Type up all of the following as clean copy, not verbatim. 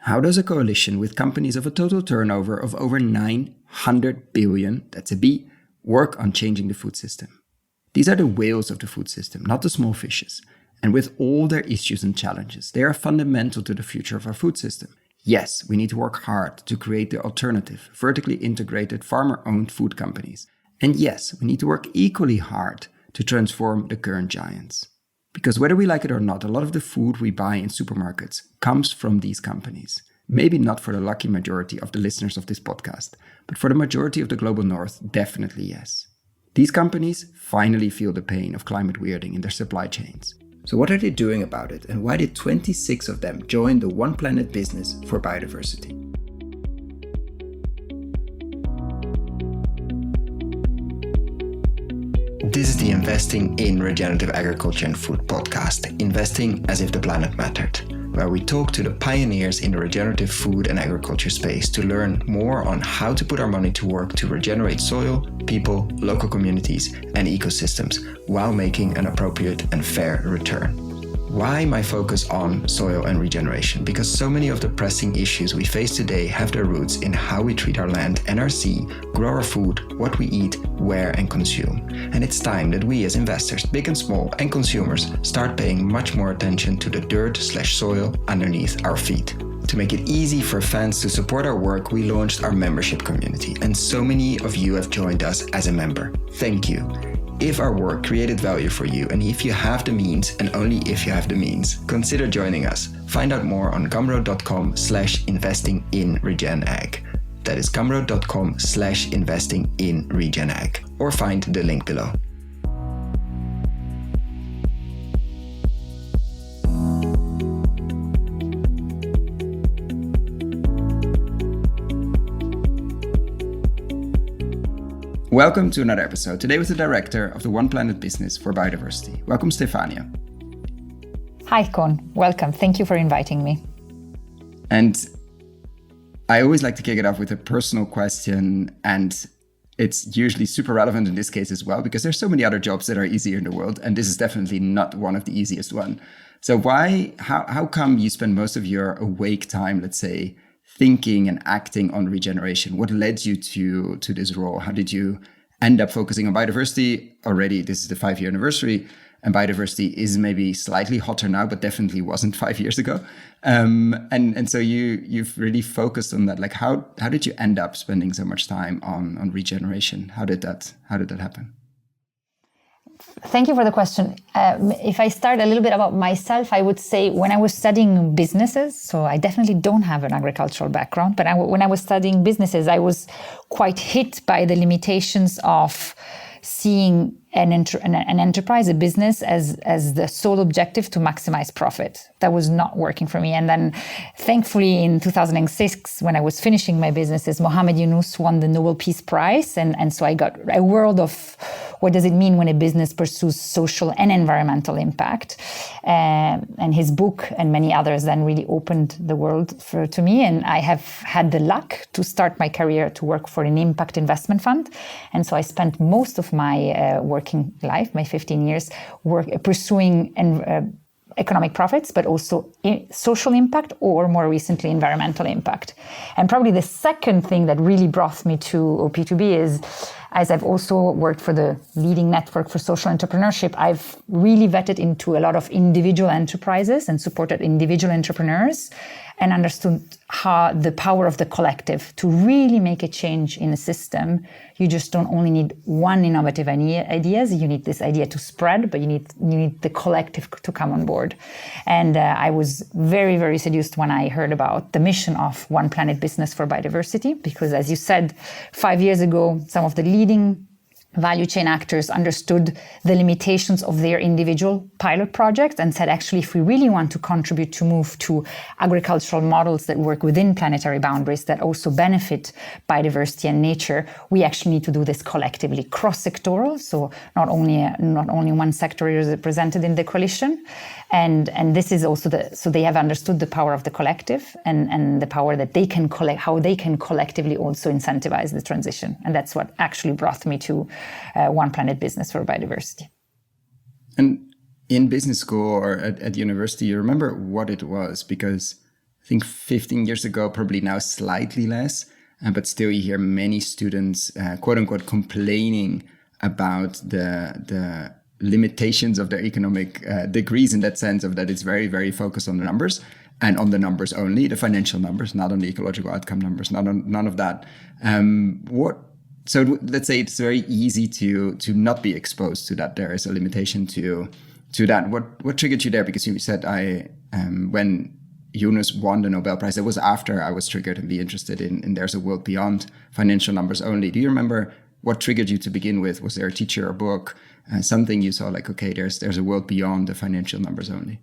How does a coalition with companies of a total turnover of over 900 billion, that's a B, work on changing the food system? These are the whales of the food system, not the small fishes. And with all their issues and challenges, they are fundamental to the future of our food system. Yes, we need to work hard to create the alternative, vertically integrated, farmer-owned food companies. And yes, we need to work equally hard to transform the current giants. Because whether we like it or not, a lot of the food we buy in supermarkets comes from these companies. Maybe not for the lucky majority of the listeners of this podcast, but for the majority of the global north, definitely yes. These companies finally feel the pain of climate weirding in their supply chains. So what are they doing about it, and why did 26 of them join the One Planet business for biodiversity? This is the Investing in Regenerative Agriculture and Food podcast, Investing as if the planet mattered, where we talk to the pioneers in the regenerative food and agriculture space to learn more on how to put our money to work to regenerate soil, people, local communities, and ecosystems while making an appropriate and fair return. Why my focus on soil and regeneration? Because so many of the pressing issues we face today have their roots in how we treat our land and our sea, grow our food, what we eat, where and consume. And it's time that we as investors, big and small, and consumers start paying much more attention to the dirt/soil underneath our feet. To make it easy for fans to support our work, we launched our membership community, and so many of you have joined us as a member. Thank you. If our work created value for you, and if you have the means, and only if you have the means, consider joining us. Find out more on gumroad.com/investing-in-regen-ag. That is gumroad.com/investing-in-regen-ag, or find the link below. Welcome to another episode, today with the director of the One Planet business for biodiversity. Welcome, Stefania. Hi, Con. Welcome. Thank you for inviting me. And I always like to kick it off with a personal question, and it's usually super relevant in this case as well, because there's so many other jobs that are easier in the world, and this is definitely not one of the easiest one. So how come you spend most of your awake time, let's say, thinking and acting on regeneration? What led you to this role? How did you end up focusing on biodiversity? Already, this is the 5-year anniversary, and biodiversity is maybe slightly hotter now, but definitely wasn't 5 years ago. And so you've really focused on that. Like, how did you end up spending so much time on regeneration? How did that happen? Thank you for the question. If I start a little bit about myself, I would say when I was studying businesses, so I definitely don't have an agricultural background, but when I was studying businesses, I was quite hit by the limitations of seeing an enterprise, a business, as the sole objective to maximize profit. That was not working for me. And then thankfully in 2006, when I was finishing my businesses, Mohamed Yunus won the Nobel Peace Prize. And so I got a world of what does it mean when a business pursues social and environmental impact. And his book and many others then really opened the world to me. And I have had the luck to start my career to work for an impact investment fund. And so I spent most of my working life, my 15 years, pursuing economic profits, but also social impact, or more recently, environmental impact. And probably the second thing that really brought me to OP2B is, as I've also worked for the leading network for social entrepreneurship, I've really vetted into a lot of individual enterprises and supported individual entrepreneurs and understood how the power of the collective to really make a change in a system. You just don't only need one innovative ideas. You need this idea to spread, but you need the collective to come on board. And I was very, very seduced when I heard about the mission of One Planet Business for Biodiversity, because as you said, 5 years ago, some of the leading value chain actors understood the limitations of their individual pilot projects and said, actually, if we really want to contribute to move to agricultural models that work within planetary boundaries that also benefit biodiversity and nature, we actually need to do this collectively, cross-sectoral. So not only one sector is represented in the coalition. And this is also so they have understood the power of the collective and the power that they can how they can collectively also incentivize the transition. And that's what actually brought me to One Planet Business for Biodiversity. And in business school or at university, you remember what it was? Because I think 15 years ago, probably now slightly less, but still you hear many students, quote unquote, complaining about the limitations of their economic degrees, in that sense of that it's very, very focused on the numbers and on the numbers only, the financial numbers, not on the ecological outcome numbers, none of that. So let's say it's very easy to not be exposed to that. There is a limitation to that. What triggered you there? Because you said when Yunus won the Nobel Prize, it was after I was triggered and be interested in there's a world beyond financial numbers only. Do you remember what triggered you to begin with? Was there a teacher or book, something you saw like, okay, there's a world beyond the financial numbers only?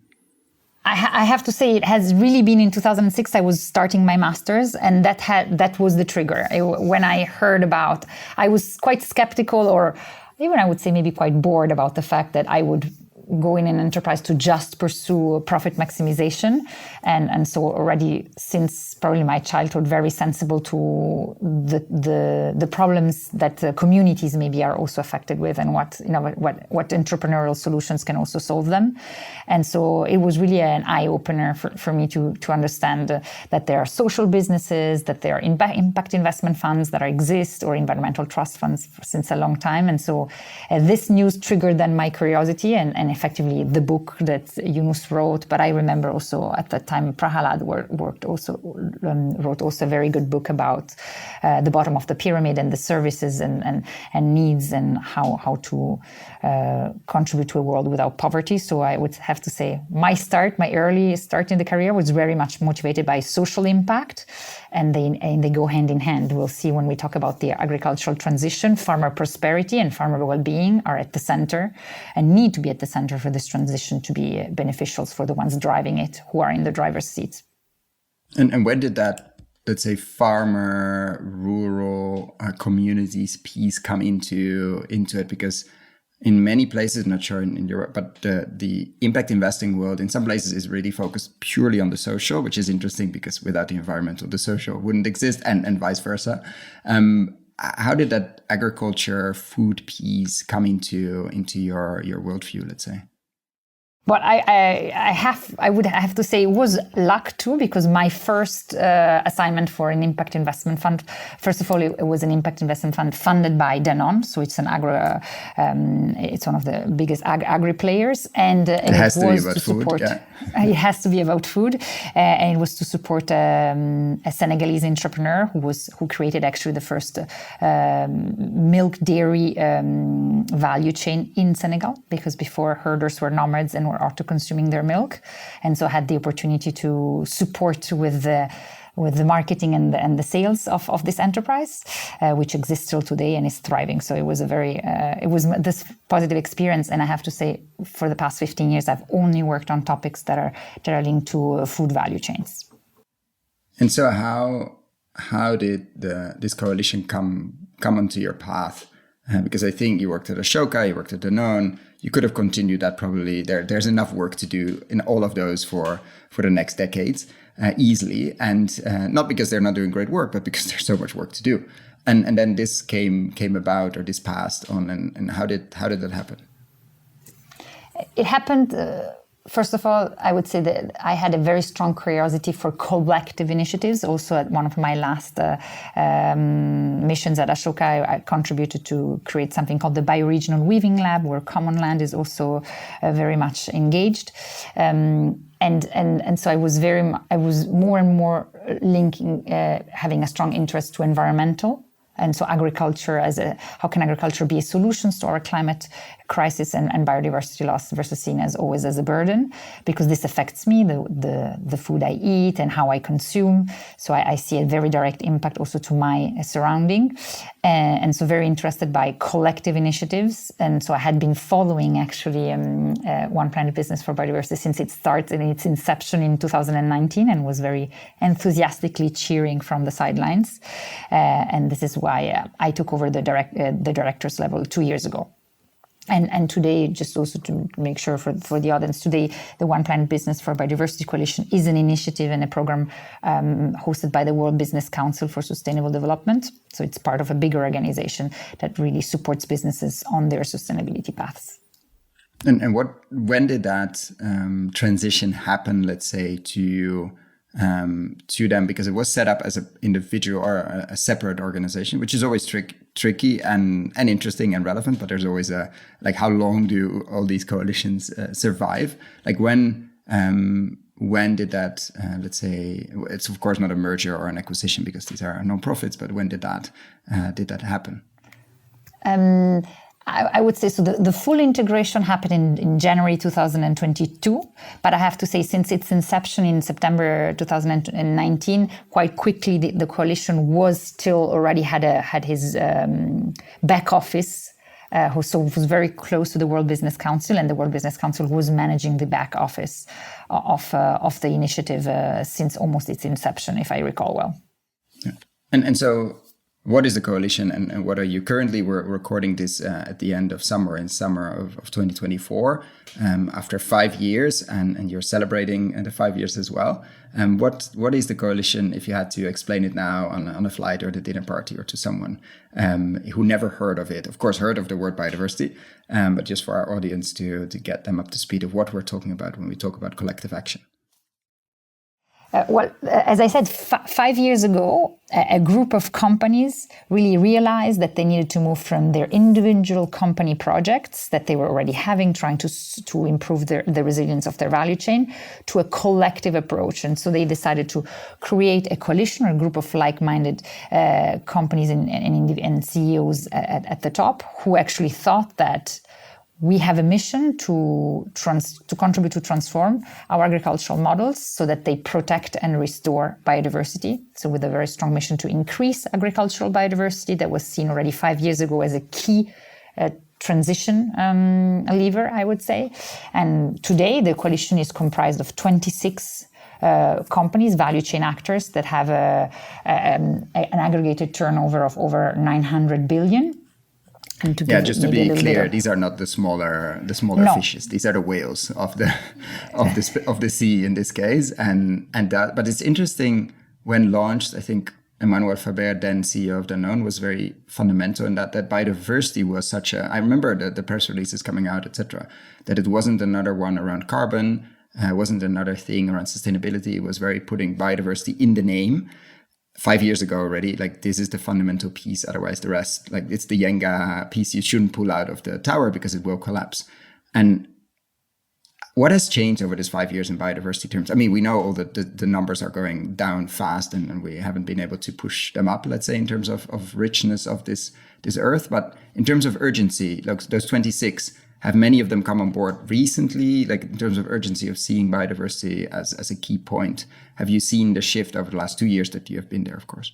I have to say it has really been in 2006. I was starting my master's, and that was the trigger. When I heard about, I was quite skeptical, or even I would say maybe quite bored about the fact that I would go in an enterprise to just pursue profit maximization. And so already since probably my childhood, very sensible to the problems that communities maybe are also affected with, and what entrepreneurial solutions can also solve them. And so it was really an eye-opener for me to understand that there are social businesses, that there are impact investment funds that exist, or environmental trust funds since a long time. And so this news triggered then my curiosity and effectively the book that Yunus wrote. But I remember also at that time Prahalad wrote also a very good book about the bottom of the pyramid and the services and needs, and how to contribute to a world without poverty. So I would have to say my early start in the career was very much motivated by social impact, and they go hand in hand. We'll see when we talk about the agricultural transition, farmer prosperity and farmer well-being are at the center and need to be at the center for this transition to be beneficial for the ones driving it, who are in the driver's seat. And when did that, let's say, farmer, rural communities piece come into it? Because in many places, not sure in Europe, but the impact investing world in some places is really focused purely on the social, which is interesting because without the environmental, the social wouldn't exist, and vice versa. How did that agriculture food piece come into your worldview, let's say? Well, I would have to say it was luck too, because my first assignment for an impact investment fund, first of all, it was an impact investment fund funded by Danone, so it's it's one of the biggest agri players, and it has to was be about to support. Food, yeah. It has to be about food, and it was to support a Senegalese entrepreneur who created actually the first milk dairy value chain in Senegal, because before herders were nomads and were auto-consuming their milk, and so had the opportunity to support with the marketing and the sales of this enterprise, which exists still today and is thriving. So it was it was this positive experience. And I have to say, for the past 15 years, I've only worked on topics that are linked to food value chains. And so how did this coalition come onto your path? Because I think you worked at Ashoka, you worked at Danone. You could have continued that probably. There's enough work to do in all of those for the next decades easily. And not because they're not doing great work, but because there's so much work to do. And then this came about, or this passed on. And how did that happen? It happened... First of all, I would say that I had a very strong curiosity for collective initiatives. Also, at one of my last missions at Ashoka, I contributed to create something called the Bioregional Weaving Lab, where Common Land is also very much engaged. And so I was more and more linking, having a strong interest to environmental. And so agriculture how can agriculture be a solution to our climate crisis and biodiversity loss versus seen as always as a burden, because this affects me, the food I eat and how I consume. So I see a very direct impact also to my surrounding. And so very interested by collective initiatives. And so I had been following actually One Planet Business for Biodiversity since it started in its inception in 2019, and was very enthusiastically cheering from the sidelines. And this is why I took over the director's level 2 years ago. And today, just also to make sure for the audience, today the One Planet Business for Biodiversity Coalition is an initiative and a program hosted by the World Business Council for Sustainable Development. So it's part of a bigger organization that really supports businesses on their sustainability paths. And when did that transition happen, let's say, to to them, because it was set up as an individual or a separate organization, which is always tricky and interesting and relevant. But there's always how long do all these coalitions survive? Like when did that, let's say, it's of course not a merger or an acquisition because these are non-profits, but when did that happen? I would say so. The full integration happened in January 2022, but I have to say, since its inception in September 2019, quite quickly the coalition was still already had his back office, so it was very close to the World Business Council, and the World Business Council was managing the back office of the initiative since almost its inception, if I recall well. Yeah. And so, what is the coalition, and what are you currently? We're recording this at the end of summer, in summer of 2024, after 5 years, and you're celebrating the 5 years as well. What is the coalition, if you had to explain it now on a flight or the dinner party, or to someone who never heard of it? Of course, heard of the word biodiversity, but just for our audience to get them up to speed of what we're talking about when we talk about collective action. As I said, 5 years ago, a group of companies really realized that they needed to move from their individual company projects that they were already having, trying to improve the resilience of their value chain, to a collective approach. And so they decided to create a coalition, or a group of like-minded companies and CEOs at the top, who actually thought that we have a mission to contribute to transform our agricultural models so that they protect and restore biodiversity. So with a very strong mission to increase agricultural biodiversity that was seen already 5 years ago as a key transition lever, I would say. And today the coalition is comprised of 26 companies, value chain actors that have an aggregated turnover of over 900 billion. Just to be clear, these are not the smaller no. fishes. These are the whales of the sea in this case, but it's interesting. When launched, I think Emmanuel Faber, then CEO of Danone, was very fundamental in that biodiversity was such a. I remember the press releases coming out, etc. That it wasn't another one around carbon, wasn't another thing around sustainability. It was very putting biodiversity in the name. 5 years ago already, this is the fundamental piece. Otherwise, the rest, it's the Jenga piece you shouldn't pull out of the tower because it will collapse. And what has changed over this 5 years in biodiversity terms? I mean, we know all the numbers are going down fast, and we haven't been able to push them up, let's say, in terms of richness of this earth. But in terms of urgency, those 26, have many of them come on board recently, in terms of urgency of seeing biodiversity as a key point? Have you seen the shift over the last 2 years that you have been there, of course?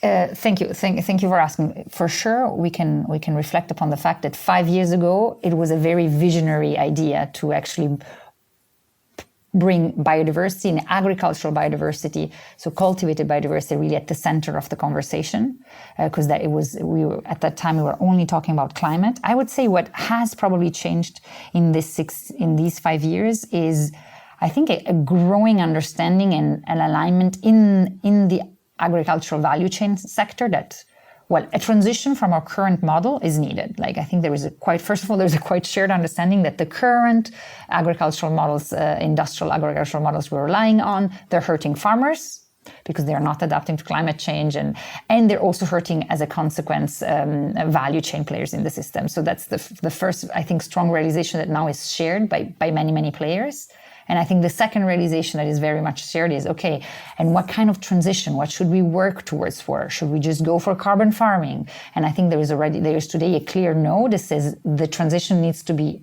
Thank you. Thank you for asking. For sure, we can reflect upon the fact that 5 years ago, it was a very visionary idea to actually bring biodiversity and agricultural biodiversity, so cultivated biodiversity, really at the center of the conversation, because at that time we were only talking about climate. I would say what has probably changed in these 5 years is, I think, a growing understanding and an alignment in the agricultural value chain sector that, a transition from our current model is needed. I think there's a quite shared understanding that the current agricultural models, industrial agricultural models we're relying on, they're hurting farmers because they're not adapting to climate change, and they're also hurting, as a consequence, value chain players in the system. So that's the first, I think, strong realization that now is shared by many, many players. And I think the second realization that is very much shared is, okay, and what kind of transition, what should we work towards for? Should we just go for carbon farming? And I think there is today a clear no that says the transition needs to be,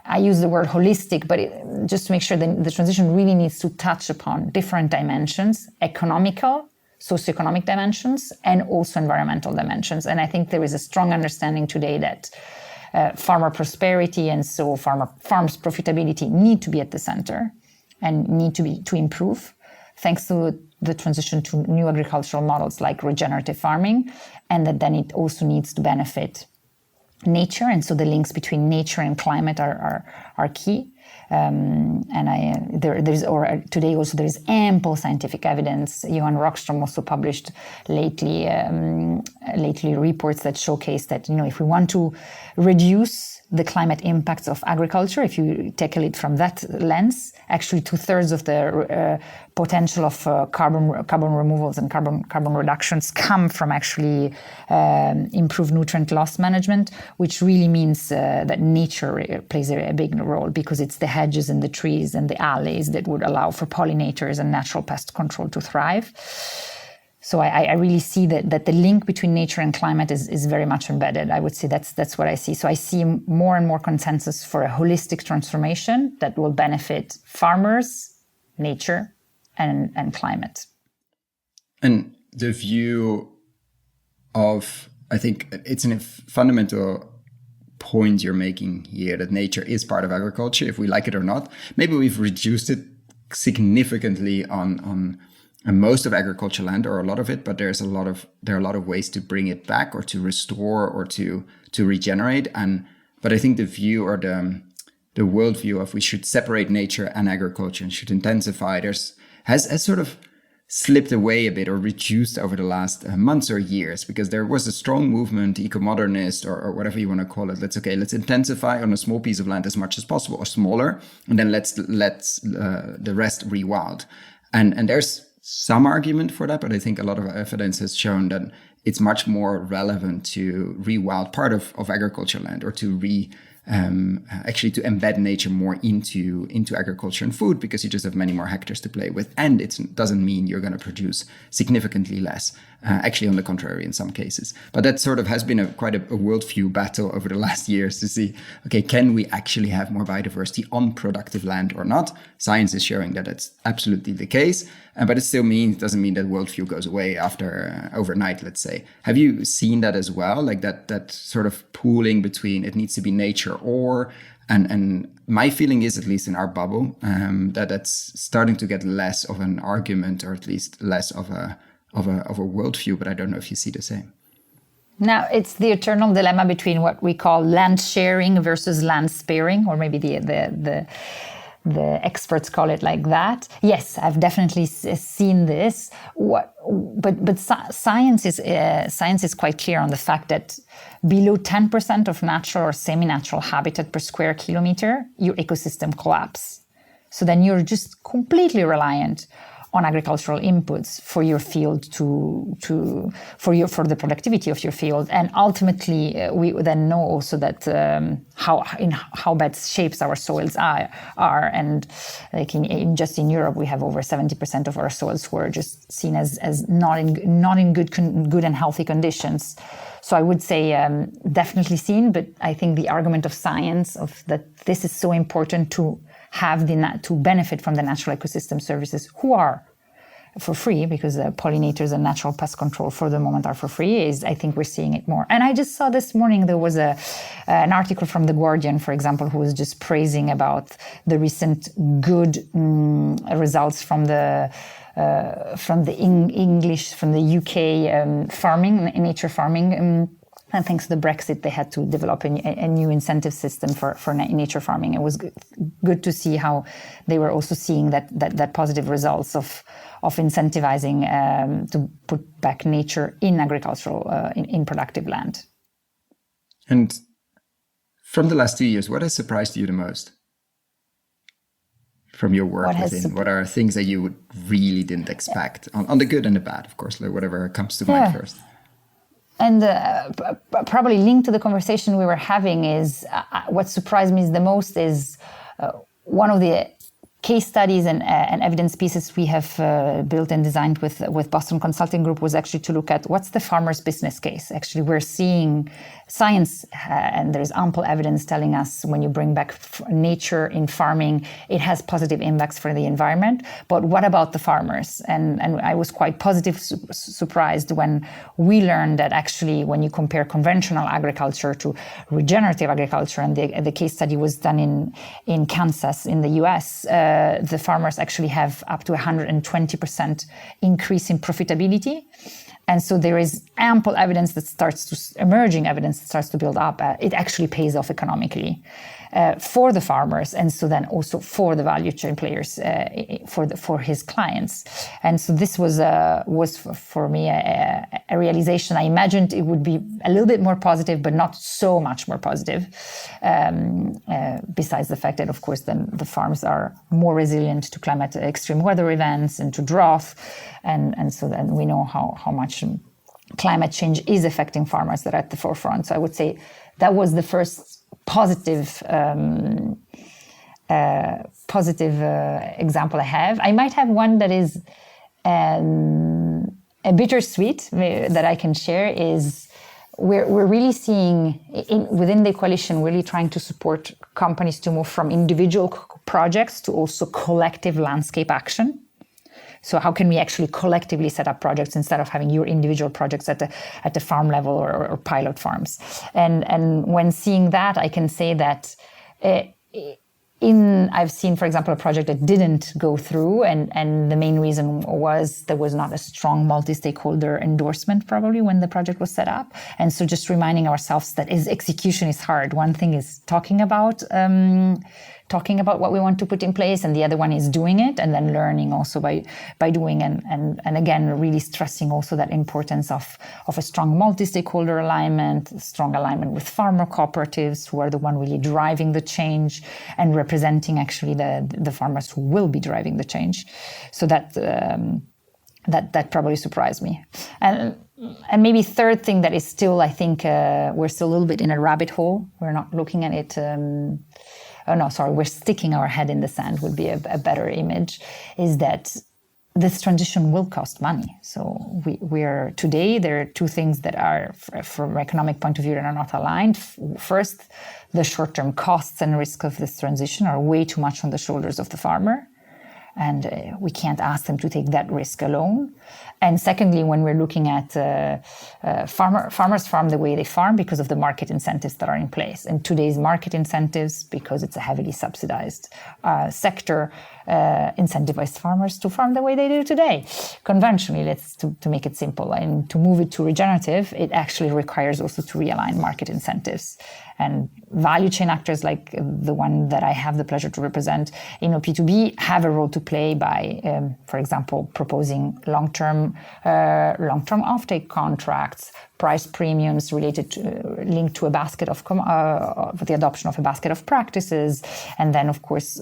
I use the word holistic, but just to make sure that the transition really needs to touch upon different dimensions, economical, socioeconomic dimensions, and also environmental dimensions. And I think there is a strong understanding today that farmer prosperity and so farms' profitability need to be at the center and need to improve, thanks to the transition to new agricultural models like regenerative farming, and that then it also needs to benefit nature. And so the links between nature and climate are key. Today also there is ample scientific evidence. Johan Rockström also published lately reports that showcase that, if we want to reduce the climate impacts of agriculture, if you tackle it from that lens, actually 2/3 of the potential of carbon removals and carbon reductions come from actually improved nutrient loss management, which really means that nature plays a big role, because it's the hedges and the trees and the alleys that would allow for pollinators and natural pest control to thrive. So I really see that the link between nature and climate is very much embedded. I would say that's what I see. So I see more and more consensus for a holistic transformation that will benefit farmers, nature, and climate. And the view of, I think it's a fundamental point you're making here, that nature is part of agriculture, if we like it or not. Maybe we've reduced it significantly on most of agricultural land, or a lot of it, but there are a lot of ways to bring it back, or to restore, or to regenerate. But I think the view, or the worldview of we should separate nature and agriculture and should intensify, has sort of slipped away a bit, or reduced over the last months or years, because there was a strong movement, eco-modernist, or whatever you want to call it. Let's intensify on a small piece of land as much as possible, or smaller, and then let's the rest rewild. And there's some argument for that, but I think a lot of evidence has shown that it's much more relevant to rewild part of agricultural land, or to actually to embed nature more into agriculture and food, because you just have many more hectares to play with, and it doesn't mean you're going to produce significantly less. Actually, on the contrary, in some cases. But that sort of has been quite a worldview battle over the last years to see, okay, can we actually have more biodiversity on productive land or not? Science is showing that that's absolutely the case, but it still doesn't mean that worldview goes away after overnight, let's say. Have you seen that as well? Like that sort of pooling between it needs to be nature or, and my feeling is, at least in our bubble, that that's starting to get less of an argument, or at least less of a worldview, but I don't know if you see the same. Now, it's the eternal dilemma between what we call land sharing versus land sparing, or maybe the experts call it like that. Yes, I've definitely seen this. But science is quite clear on the fact that below 10% of natural or semi-natural habitat per square kilometer, your ecosystem collapses. So then you're just completely reliant on agricultural inputs for your field for the productivity of your field. And ultimately, we then know also that how bad shapes our soils are. And like in Europe, we have over 70% of our soils who are just seen as not in good and healthy conditions. So I would say definitely seen, but I think the argument of science of that this is so important to have to benefit from the natural ecosystem services, who are for free, because pollinators and natural pest control for the moment are for free, I think we're seeing it more. And I just saw this morning there was an article from The Guardian, for example, who was just praising about the recent good results from the UK farming, nature farming. And thanks to the Brexit, they had to develop a new incentive system for nature farming. It was good to see how they were also seeing that positive results of incentivizing to put back nature in agricultural, in productive land. And from the last 2 years, what has surprised you the most from your work within? What are things that you really didn't expect, on the good and the bad, of course, like whatever comes to mind first? And probably linked to the conversation we were having is what surprised me the most is one of the case studies and evidence pieces we have built and designed with Boston Consulting Group was actually to look at what's the farmer's business case. Actually, we're seeing science, and there's ample evidence telling us when you bring back nature in farming, it has positive impacts for the environment. But what about the farmers? And I was quite surprised when we learned that actually when you compare conventional agriculture to regenerative agriculture, and the case study was done in Kansas in the US, the farmers actually have up to 120% increase in profitability. And so there is ample evidence that emerging evidence that starts to build up. It actually pays off economically. for the farmers, and so then also for the value chain players, for his clients. And so this was for me a realization. I imagined it would be a little bit more positive, but not so much more positive. Besides the fact that, of course, then the farms are more resilient to climate extreme weather events and to drought, and so then we know how much climate change is affecting farmers that are at the forefront. So I would say that was the first positive example I have. I might have one that is a bittersweet that I can share. Is we're really seeing within the coalition, really trying to support companies to move from individual projects to also collective landscape action. So how can we actually collectively set up projects instead of having your individual projects at the farm level or pilot farms? And when seeing that, I can say that I've seen, for example, a project that didn't go through, and the main reason was there was not a strong multi-stakeholder endorsement probably when the project was set up. And so just reminding ourselves that execution is hard. One thing is talking about what we want to put in place, and the other one is doing it, and then learning also by doing, and again really stressing also that importance of a strong multi-stakeholder alignment, strong alignment with farmer cooperatives who are the one really driving the change and representing actually the farmers who will be driving the change. So that probably surprised me. And maybe third thing that is still, I think we're still a little bit in a rabbit hole. We're not looking at it. We're sticking our head in the sand would be a better image, is that this transition will cost money. So we're today, there are two things that are, from an economic point of view, that are not aligned. First, the short-term costs and risk of this transition are way too much on the shoulders of the farmer, and we can't ask them to take that risk alone. And secondly, when we're looking at farmers farm the way they farm because of the market incentives that are in place. And today's market incentives, because it's a heavily subsidized sector, incentivize farmers to farm the way they do today. Conventionally, to make it simple. And to move it to regenerative, it actually requires also to realign market incentives. And value chain actors like the one that I have the pleasure to represent in OP2B have a role to play by, for example, proposing long-term offtake contracts, price premiums linked to a basket of the adoption of a basket of practices, and then of course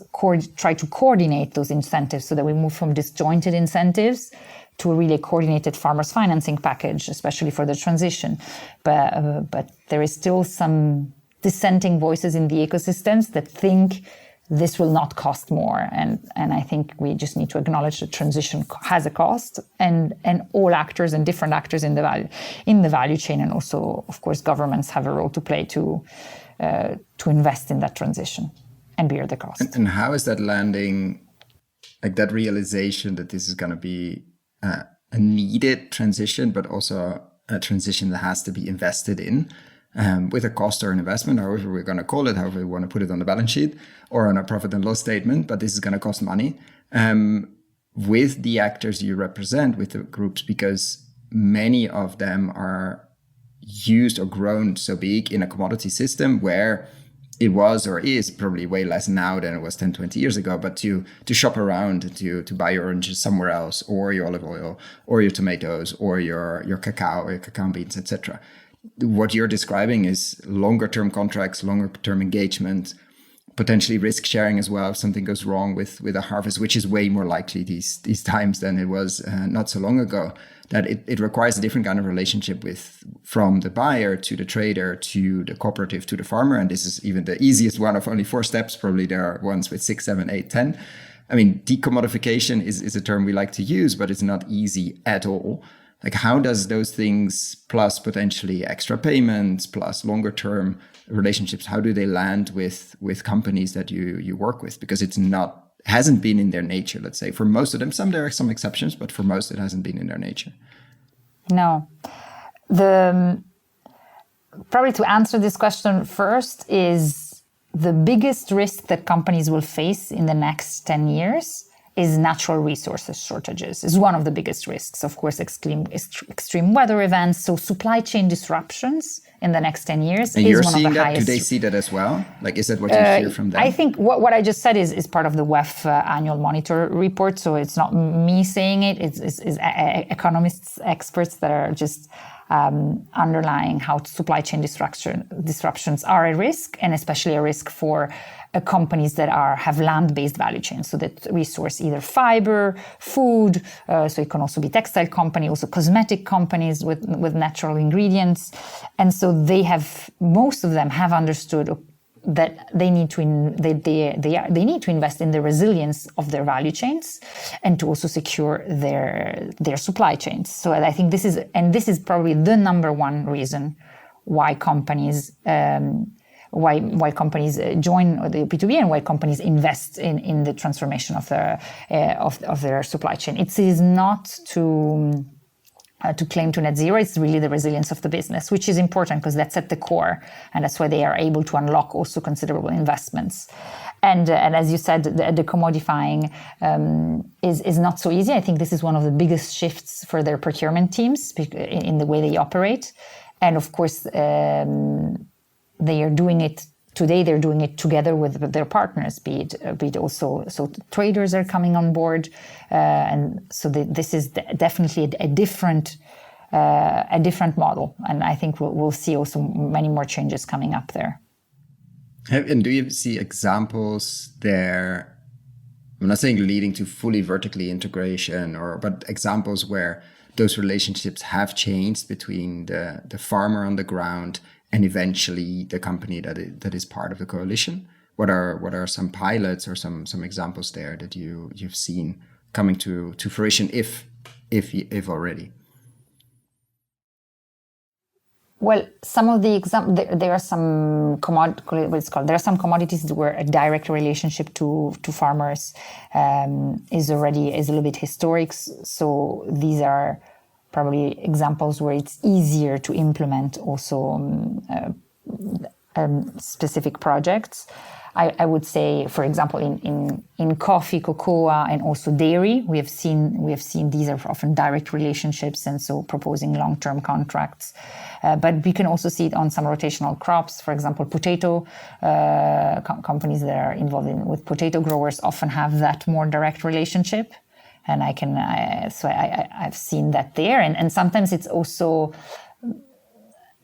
try to coordinate those incentives so that we move from disjointed incentives to a really coordinated farmers financing package, especially for the transition. But there is still some dissenting voices in the ecosystems that think this will not cost more. And I think we just need to acknowledge that transition has a cost, and all actors and different actors in the value chain, and also, of course, governments have a role to play to invest in that transition and bear the cost. And how is that landing, like that realization that this is going to be a needed transition, but also a transition that has to be invested in? With a cost or an investment, however we're going to call it, however we want to put it on the balance sheet or on a profit and loss statement, but this is going to cost money with the actors you represent, with the groups, because many of them are used or grown so big in a commodity system where it was or is probably way less now than it was 10, 20 years ago, but to shop around, to buy your oranges somewhere else, or your olive oil, or your tomatoes, or your cacao, or your cacao beans, etc. What you're describing is longer term contracts, longer term engagement, potentially risk sharing as well if something goes wrong with a harvest, which is way more likely these times than it was not so long ago. That it requires a different kind of relationship from the buyer to the trader to the cooperative to the farmer. And this is even the easiest one of only 4 steps. Probably there are ones with 6, 7, 8, 10. I mean, decommodification is a term we like to use, but it's not easy at all. Like, how does those things, plus potentially extra payments, plus longer term relationships, how do they land with companies that you work with? Because hasn't been in their nature, let's say. For most of them, there are some exceptions, but for most, it hasn't been in their nature. No. Probably to answer this question first is the biggest risk that companies will face in the next 10 years is natural resources shortages, is one of the biggest risks. Of course, extreme weather events, so supply chain disruptions in the next 10 years and is you're one seeing of the that? highest. Do they see that as well? Like, is that what you hear from them? I think what I just said is part of the WEF annual monitor report. So it's not me saying it. It's economists, experts that are just underlying how supply chain disruptions are a risk, and especially a risk for companies that have land-based value chains, so that resource either fiber, food, so it can also be textile company, also cosmetic companies with natural ingredients. And so most of them have understood that they need to invest in the resilience of their value chains and to also secure their supply chains. So I think this is probably the number one reason why companies why companies join the P2B and why companies invest in the transformation of their supply chain. It is not to claim to net zero. It's really the resilience of the business, which is important because that's at the core, and that's why they are able to unlock also considerable investments. And as you said, the commodifying is not so easy. I think this is one of the biggest shifts for their procurement teams in the way they operate. And of course, they are doing it today. They're doing it together with their partners, be it also, so traders are coming on board, and so this is definitely a different model. And I think we'll see also many more changes coming up there. And do you see examples there? I'm not saying leading to fully vertically integration, but examples where those relationships have changed between the farmer on the ground and eventually the company that is part of the coalition. What are some pilots or some examples there that you've seen coming to fruition, if already? Well, some of the there are some there are some commodities where a direct relationship to farmers is a little bit historic. So these are probably examples where it's easier to implement also specific projects. I would say, for example, in coffee, cocoa, and also dairy, we have seen these are often direct relationships, and so proposing long-term contracts. But we can also see it on some rotational crops. For example, potato companies that are involved with potato growers often have that more direct relationship. And I've seen that there, and sometimes it's also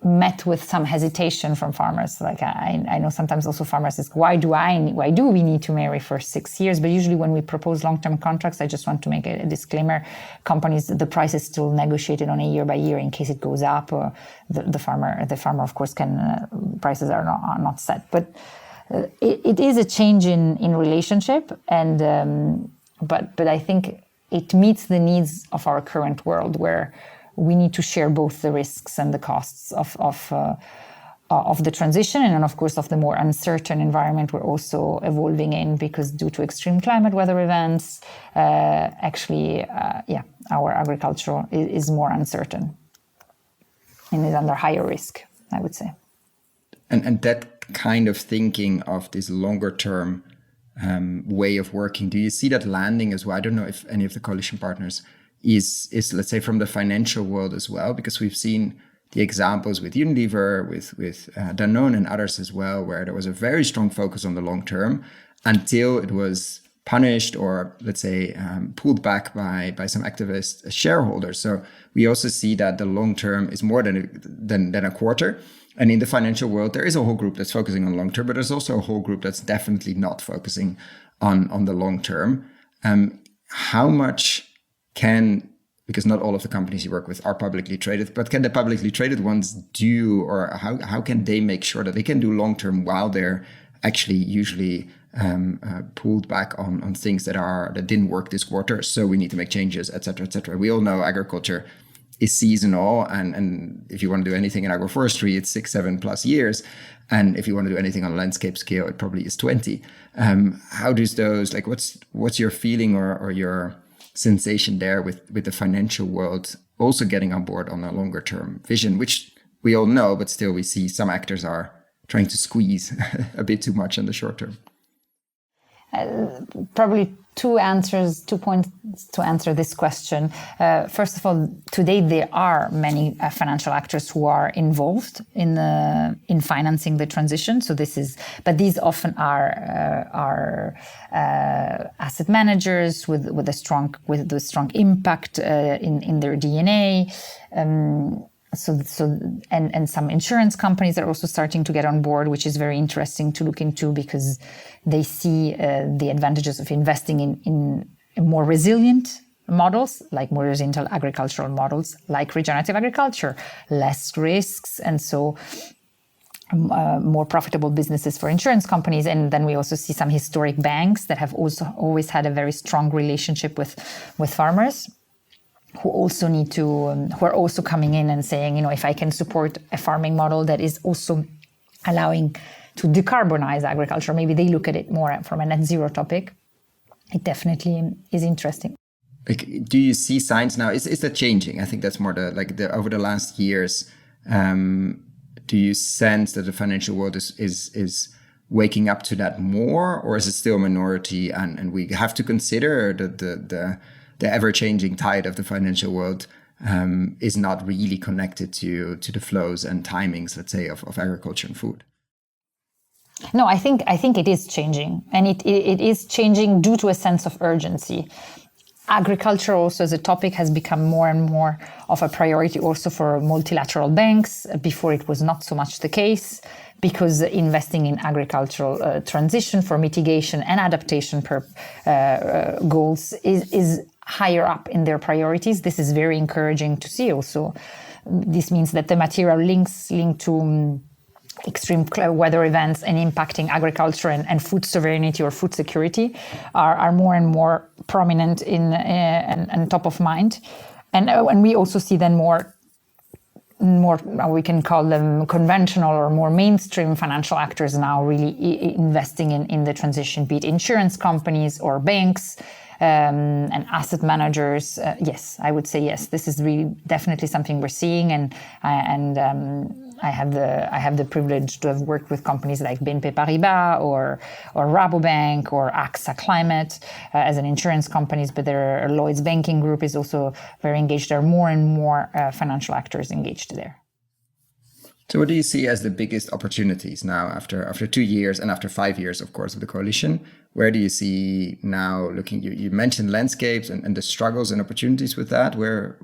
met with some hesitation from farmers. Like I know sometimes also farmers ask, why do we need to marry for 6 years? But usually when we propose long-term contracts, I just want to make a disclaimer. Companies, the price is still negotiated on a year by year in case it goes up. Or the farmer, of course, prices are not set. But it is a change in relationship, and but I think it meets the needs of our current world, where we need to share both the risks and the costs of the transition, and then of course of the more uncertain environment we're also evolving in, because due to extreme climate weather events, our agriculture is more uncertain and is under higher risk, I would say. And that kind of thinking of this longer term way of working, do you see that landing as well? I don't know if any of the coalition partners is let's say from the financial world as well, because we've seen the examples with Unilever, with Danone and others as well, where there was a very strong focus on the long term until it was punished or let's say pulled back by some activist shareholders. So we also see that the long term is more than a quarter. And in the financial world, there is a whole group that's focusing on long term, but there's also a whole group that's definitely not focusing on the long term. How much because not all of the companies you work with are publicly traded, but can the publicly traded ones do, or how can they make sure that they can do long term while they're actually usually pulled back on things that didn't work this quarter, so we need to make changes, etc., etc. We all know agriculture is seasonal, and if you want to do anything in agroforestry, it's 6-7+ years, and if you want to do anything on a landscape scale, it probably is 20. How does those, like, what's your feeling or your sensation there with the financial world also getting on board on a longer term vision, which we all know, but still we see some actors are trying to squeeze a bit too much in the short term? Probably two points to answer this question. First of all, today there are many financial actors who are involved in financing the transition. So but these often are asset managers with a strong impact in their DNA. And some insurance companies are also starting to get on board, which is very interesting to look into because they see the advantages of investing in more resilient models, like more resilient agricultural models, like regenerative agriculture, less risks, and so more profitable businesses for insurance companies. And then we also see some historic banks that have also always had a very strong relationship with farmers, who are also coming in and saying, if I can support a farming model that is also allowing to decarbonize agriculture, maybe they look at it more from a net zero topic. It definitely is interesting. Do you see signs now? Is that changing? I think that's more over the last years. Do you sense that the financial world is waking up to that more, or is it still a minority? And we have to consider the ever-changing tide of the financial world is not really connected to the flows and timings, let's say, of agriculture and food. No, I think it is changing, and it is changing due to a sense of urgency. Agriculture also as a topic has become more and more of a priority also for multilateral banks. Before it was not so much the case, because investing in agricultural transition for mitigation and adaptation goals is higher up in their priorities. This is very encouraging to see also. This means that the material links linked to extreme weather events and impacting agriculture and food sovereignty or food security are more and more prominent and top of mind. And we also see then more we can call them conventional or more mainstream financial actors now really investing in the transition, be it insurance companies or banks, and asset managers. Yes, I would say yes. This is really definitely something we're seeing, and I have the privilege to have worked with companies like BNP Paribas or Rabobank or AXA Climate as an insurance companies, but their Lloyd's banking group is also very engaged. There are more and more financial actors engaged there. So what do you see as the biggest opportunities now after 2 years and after 5 years, of course, of the coalition? Where do you see now looking, you mentioned landscapes and the struggles and opportunities with that. Where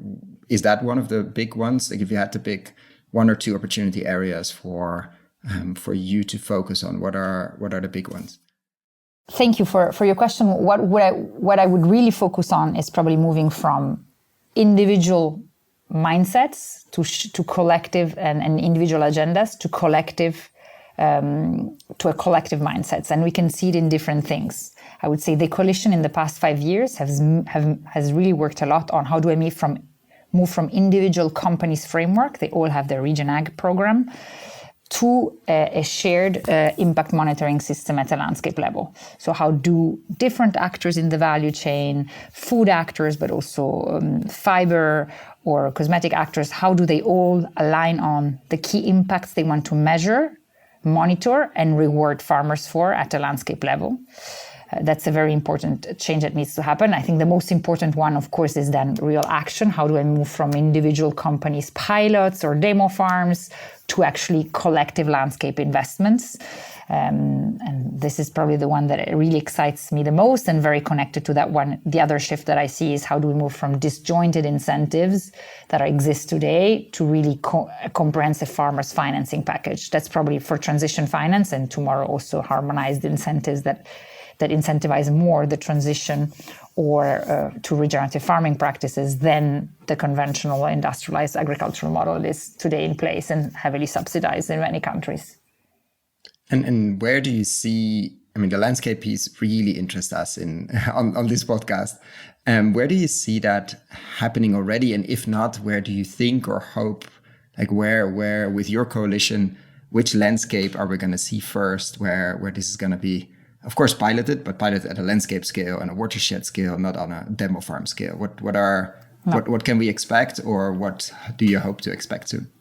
is that one of the big ones? Like if you had to pick one or two opportunity areas for you to focus on, what are the big ones? Thank you for your question. What I would really focus on is probably moving from individual mindsets to collective and individual agendas to a collective mindsets, and we can see it in different things. I would say the coalition in the past 5 years has really worked a lot on how do I move from individual companies framework, they all have their Regen Ag program, to a shared impact monitoring system at a landscape level. So how do different actors in the value chain, food actors, but also fiber or cosmetic actors, how do they all align on the key impacts they want to measure, monitor, and reward farmers for at a landscape level? That's a very important change that needs to happen. I think the most important one, of course, is then real action. How do I move from individual companies, pilots or demo farms, to actually collective landscape investments? And this is probably the one that really excites me the most and very connected to that one. The other shift that I see is how do we move from disjointed incentives that exist today to really a comprehensive farmers financing package. That's probably for transition finance, and tomorrow also harmonized incentives that incentivize more the transition or to regenerative farming practices than the conventional industrialized agricultural model is today in place and heavily subsidized in many countries. And where do you see, I mean, the landscape piece really interests us on this podcast. Where do you see that happening already? And if not, where do you think or hope, like where with your coalition, which landscape are we going to see first, where this is going to be, of course, piloted, but piloted at a landscape scale and a watershed scale, not on a demo farm scale? What can we expect, or what do you hope to expect soon?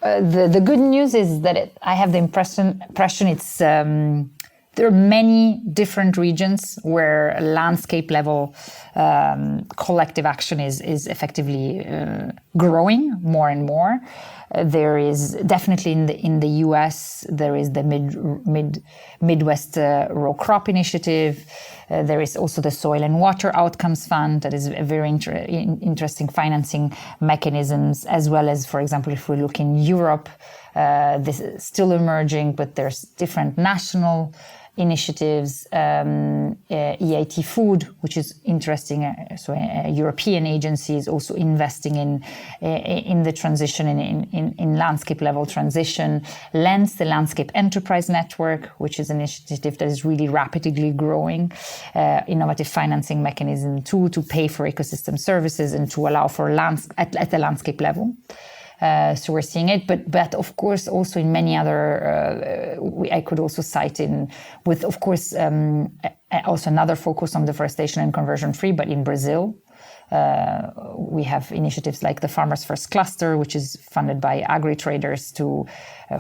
The good news is that I have the impression it's there are many different regions where landscape level collective action is effectively growing more and more. There is definitely in the US, there is the Midwest Row Crop Initiative. There is also the Soil and Water Outcomes Fund that is a very interesting financing mechanisms, as well as, for example, if we look in Europe, this is still emerging, but there's different national initiatives, EIT Food, which is interesting. So European agencies also investing in the transition, in landscape level transition. LENS, the Landscape Enterprise Network, which is an initiative that is really rapidly growing, innovative financing mechanism to pay for ecosystem services and to allow for at the landscape level. So we're seeing it, but of course also in many other, I could also cite with of course also another focus on deforestation and conversion free, but in Brazil. We have initiatives like the Farmers First Cluster, which is funded by agri-traders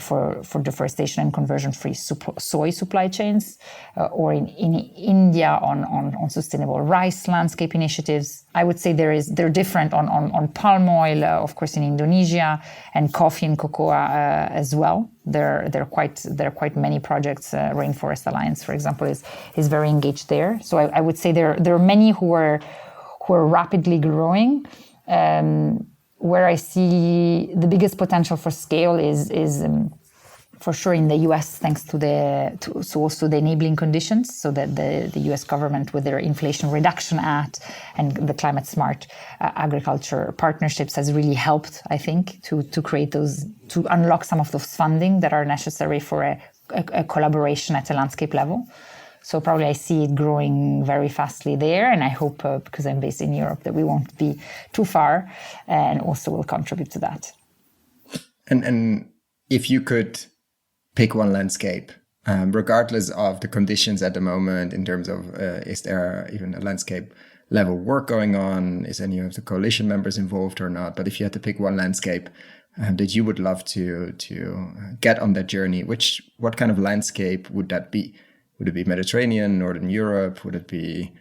for deforestation and conversion-free soy supply chains, or in India on sustainable rice landscape initiatives. I would say they're different on palm oil, of course, in Indonesia, and coffee and cocoa as well. There are quite many projects. Rainforest Alliance, for example, is very engaged there. So I would say there are many who are rapidly growing. Where I see the biggest potential for scale is for sure in the US, thanks to also the enabling conditions, so that the US government with their Inflation Reduction Act and the Climate Smart Agriculture partnerships has really helped, I think, to create those, to unlock some of those funding that are necessary for a collaboration at a landscape level. So probably I see it growing very fastly there, and I hope, because I'm based in Europe, that we won't be too far, and also will contribute to that. And if you could pick one landscape, regardless of the conditions at the moment, in terms of is there even a landscape level work going on? Is any of the coalition members involved or not? But if you had to pick one landscape that you would love to get on that journey, what kind of landscape would that be? Would it be Mediterranean, Northern Europe? Would it be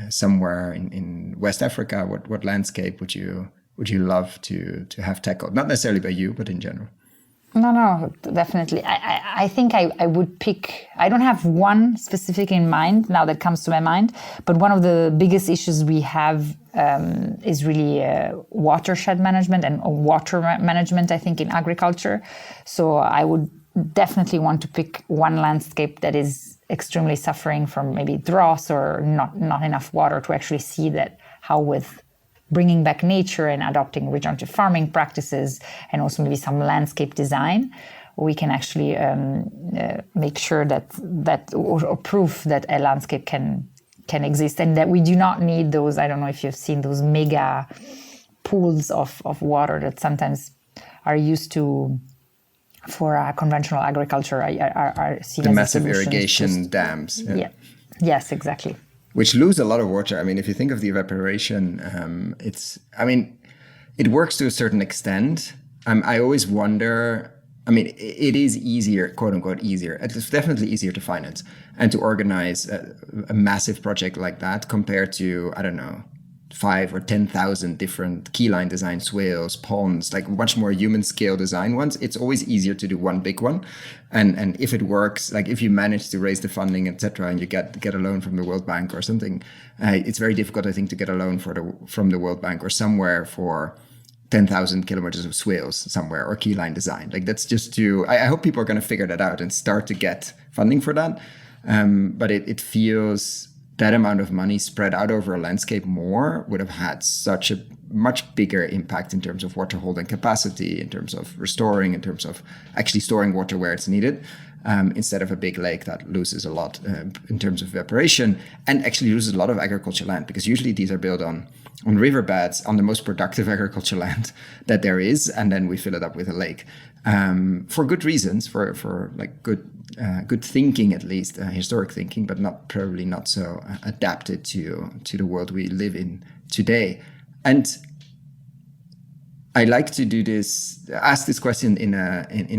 somewhere in West Africa? What landscape would you love to have tackled? Not necessarily by you, but in general. No, definitely. I think I would pick, I don't have one specific in mind now that comes to my mind, but one of the biggest issues we have is really watershed management and water management, I think, in agriculture. So I would definitely want to pick one landscape that is extremely suffering from maybe droughts or not enough water, to actually see that how with bringing back nature and adopting regenerative farming practices and also maybe some landscape design, we can actually make sure that or prove that a landscape can exist, and that we do not need those, I don't know if you've seen those mega pools of water that sometimes are used to for conventional agriculture are seen the as massive irrigation dams. Yeah. Yes, exactly. Which lose a lot of water. I mean, if you think of the evaporation, it works to a certain extent. I always wonder, it is easier, quote unquote, easier. It's definitely easier to finance and to organize a massive project like that compared to, 5 or 10,000 different keyline design swales, ponds, like much more human scale design ones. It's always easier to do one big one. And if it works, like if you manage to raise the funding, etc., and you get a loan from the World Bank or something, it's very difficult, I think, to get a loan from the World Bank or somewhere for 10,000 kilometers of swales somewhere, or keyline design. Like that's just I hope people are going to figure that out and start to get funding for that. But it feels that amount of money spread out over a landscape more would have had such a much bigger impact in terms of water holding capacity, in terms of restoring, in terms of actually storing water where it's needed, instead of a big lake that loses a lot in terms of evaporation, and actually loses a lot of agricultural land, because usually these are built on riverbeds, on the most productive agricultural land that there is, and then we fill it up with a lake for good reasons, for like good thinking, at least historic thinking, but probably not so adapted to the world we live in today. And I like to ask this question in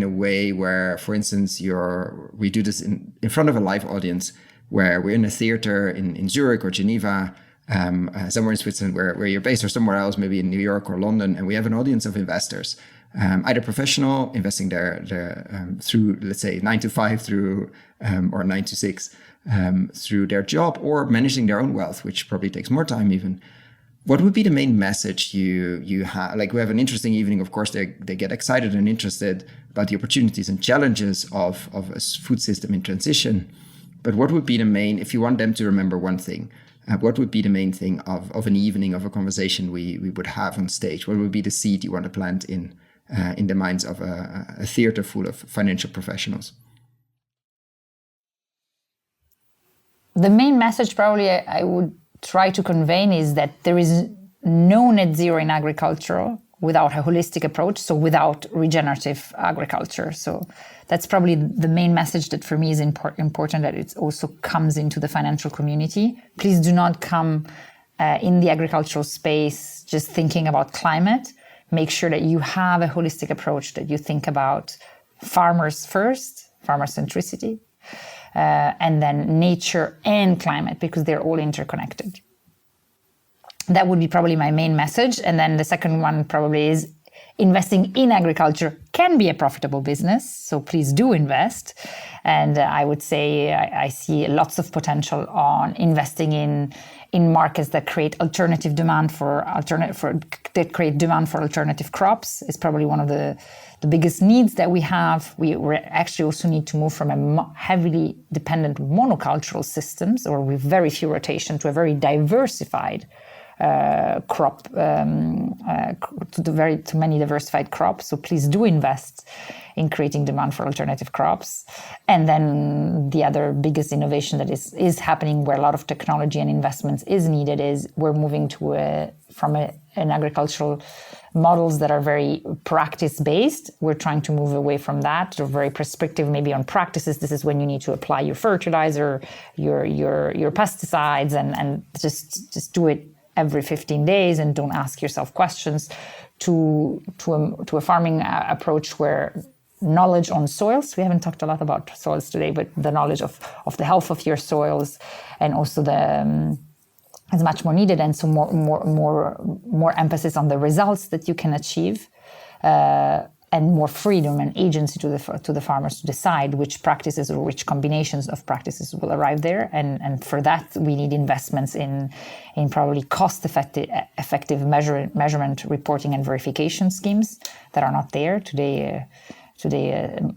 a way where, for instance, we do this in front of a live audience, where we're in a theater in Zurich or Geneva, somewhere in Switzerland where you're based, or somewhere else, maybe in New York or London, and we have an audience of investors, either professional investing through, let's say, 9 to 5 through or 9 to 6 through their job, or managing their own wealth, which probably takes more time even. What would be the main message you have? Like, we have an interesting evening. Of course, they get excited and interested about the opportunities and challenges of a food system in transition. But what would be the main, if you want them to remember one thing, what would be the main thing of an evening, of a conversation we would have on stage? What would be the seed you want to plant in the minds of a theater full of financial professionals? The main message probably I would try to convey is that there is no net zero in agriculture without a holistic approach, so without regenerative agriculture. So that's probably the main message that for me is important, that it also comes into the financial community. Please do not come in the agricultural space just thinking about climate. Make sure that you have a holistic approach, that you think about farmers first, farmer centricity, and then nature and climate, because they're all interconnected. That would be probably my main message. And then the second one probably is investing in agriculture can be a profitable business. So please do invest. And I would say I see lots of potential on investing in markets that create alternative demand that create demand for alternative crops. Is probably one of the biggest needs that we have. We actually also need to move from a heavily dependent monocultural systems, or with very few rotation, to a very diversified crop, to many diversified crops. So please do invest in creating demand for alternative crops. And then the other biggest innovation that is happening, where a lot of technology and investments is needed, is we're moving from an agricultural models that are very practice-based. We're trying to move away from that to very prescriptive, maybe on practices. This is when you need to apply your fertilizer, your pesticides, and just do it every 15 days and don't ask yourself questions, to a farming approach where knowledge on soils, we haven't talked a lot about soils today, but the knowledge of the health of your soils, and also is much more needed. And so more emphasis on the results that you can achieve, and more freedom and agency to the farmers to decide which practices or which combinations of practices will arrive there. And for that, we need investments in probably cost-effective measurement, reporting, and verification schemes that are not there today.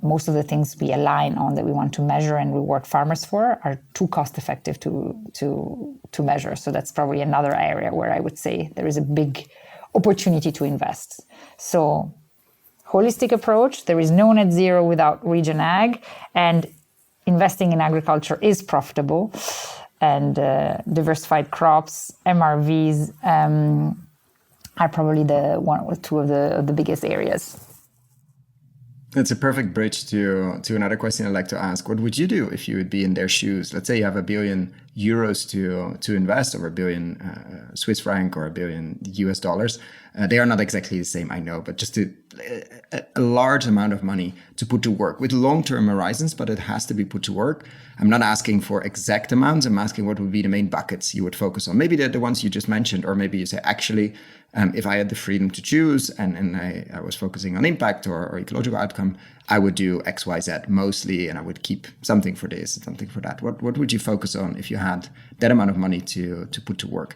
Most of the things we align on that we want to measure and reward farmers for are too cost-effective to measure. So that's probably another area where I would say there is a big opportunity to invest. So, holistic approach, there is no net zero without regen ag, and investing in agriculture is profitable, and diversified crops, MRVs, are probably one or two of the biggest areas. It's a perfect bridge to another question I'd like to ask. What would you do if you would be in their shoes? Let's say you have €1 billion to invest, or €1 billion Swiss franc, or $1 billion US dollars. They are not exactly the same, I know, but just a large amount of money to put to work with long-term horizons, but it has to be put to work. I'm not asking for exact amounts. I'm asking what would be the main buckets you would focus on. Maybe the ones you just mentioned, or maybe you say, actually, if I had the freedom to choose and I was focusing on impact or ecological outcome, I would do X, Y, Z mostly, and I would keep something for this, something for that. What would you focus on if you had that amount of money to put to work?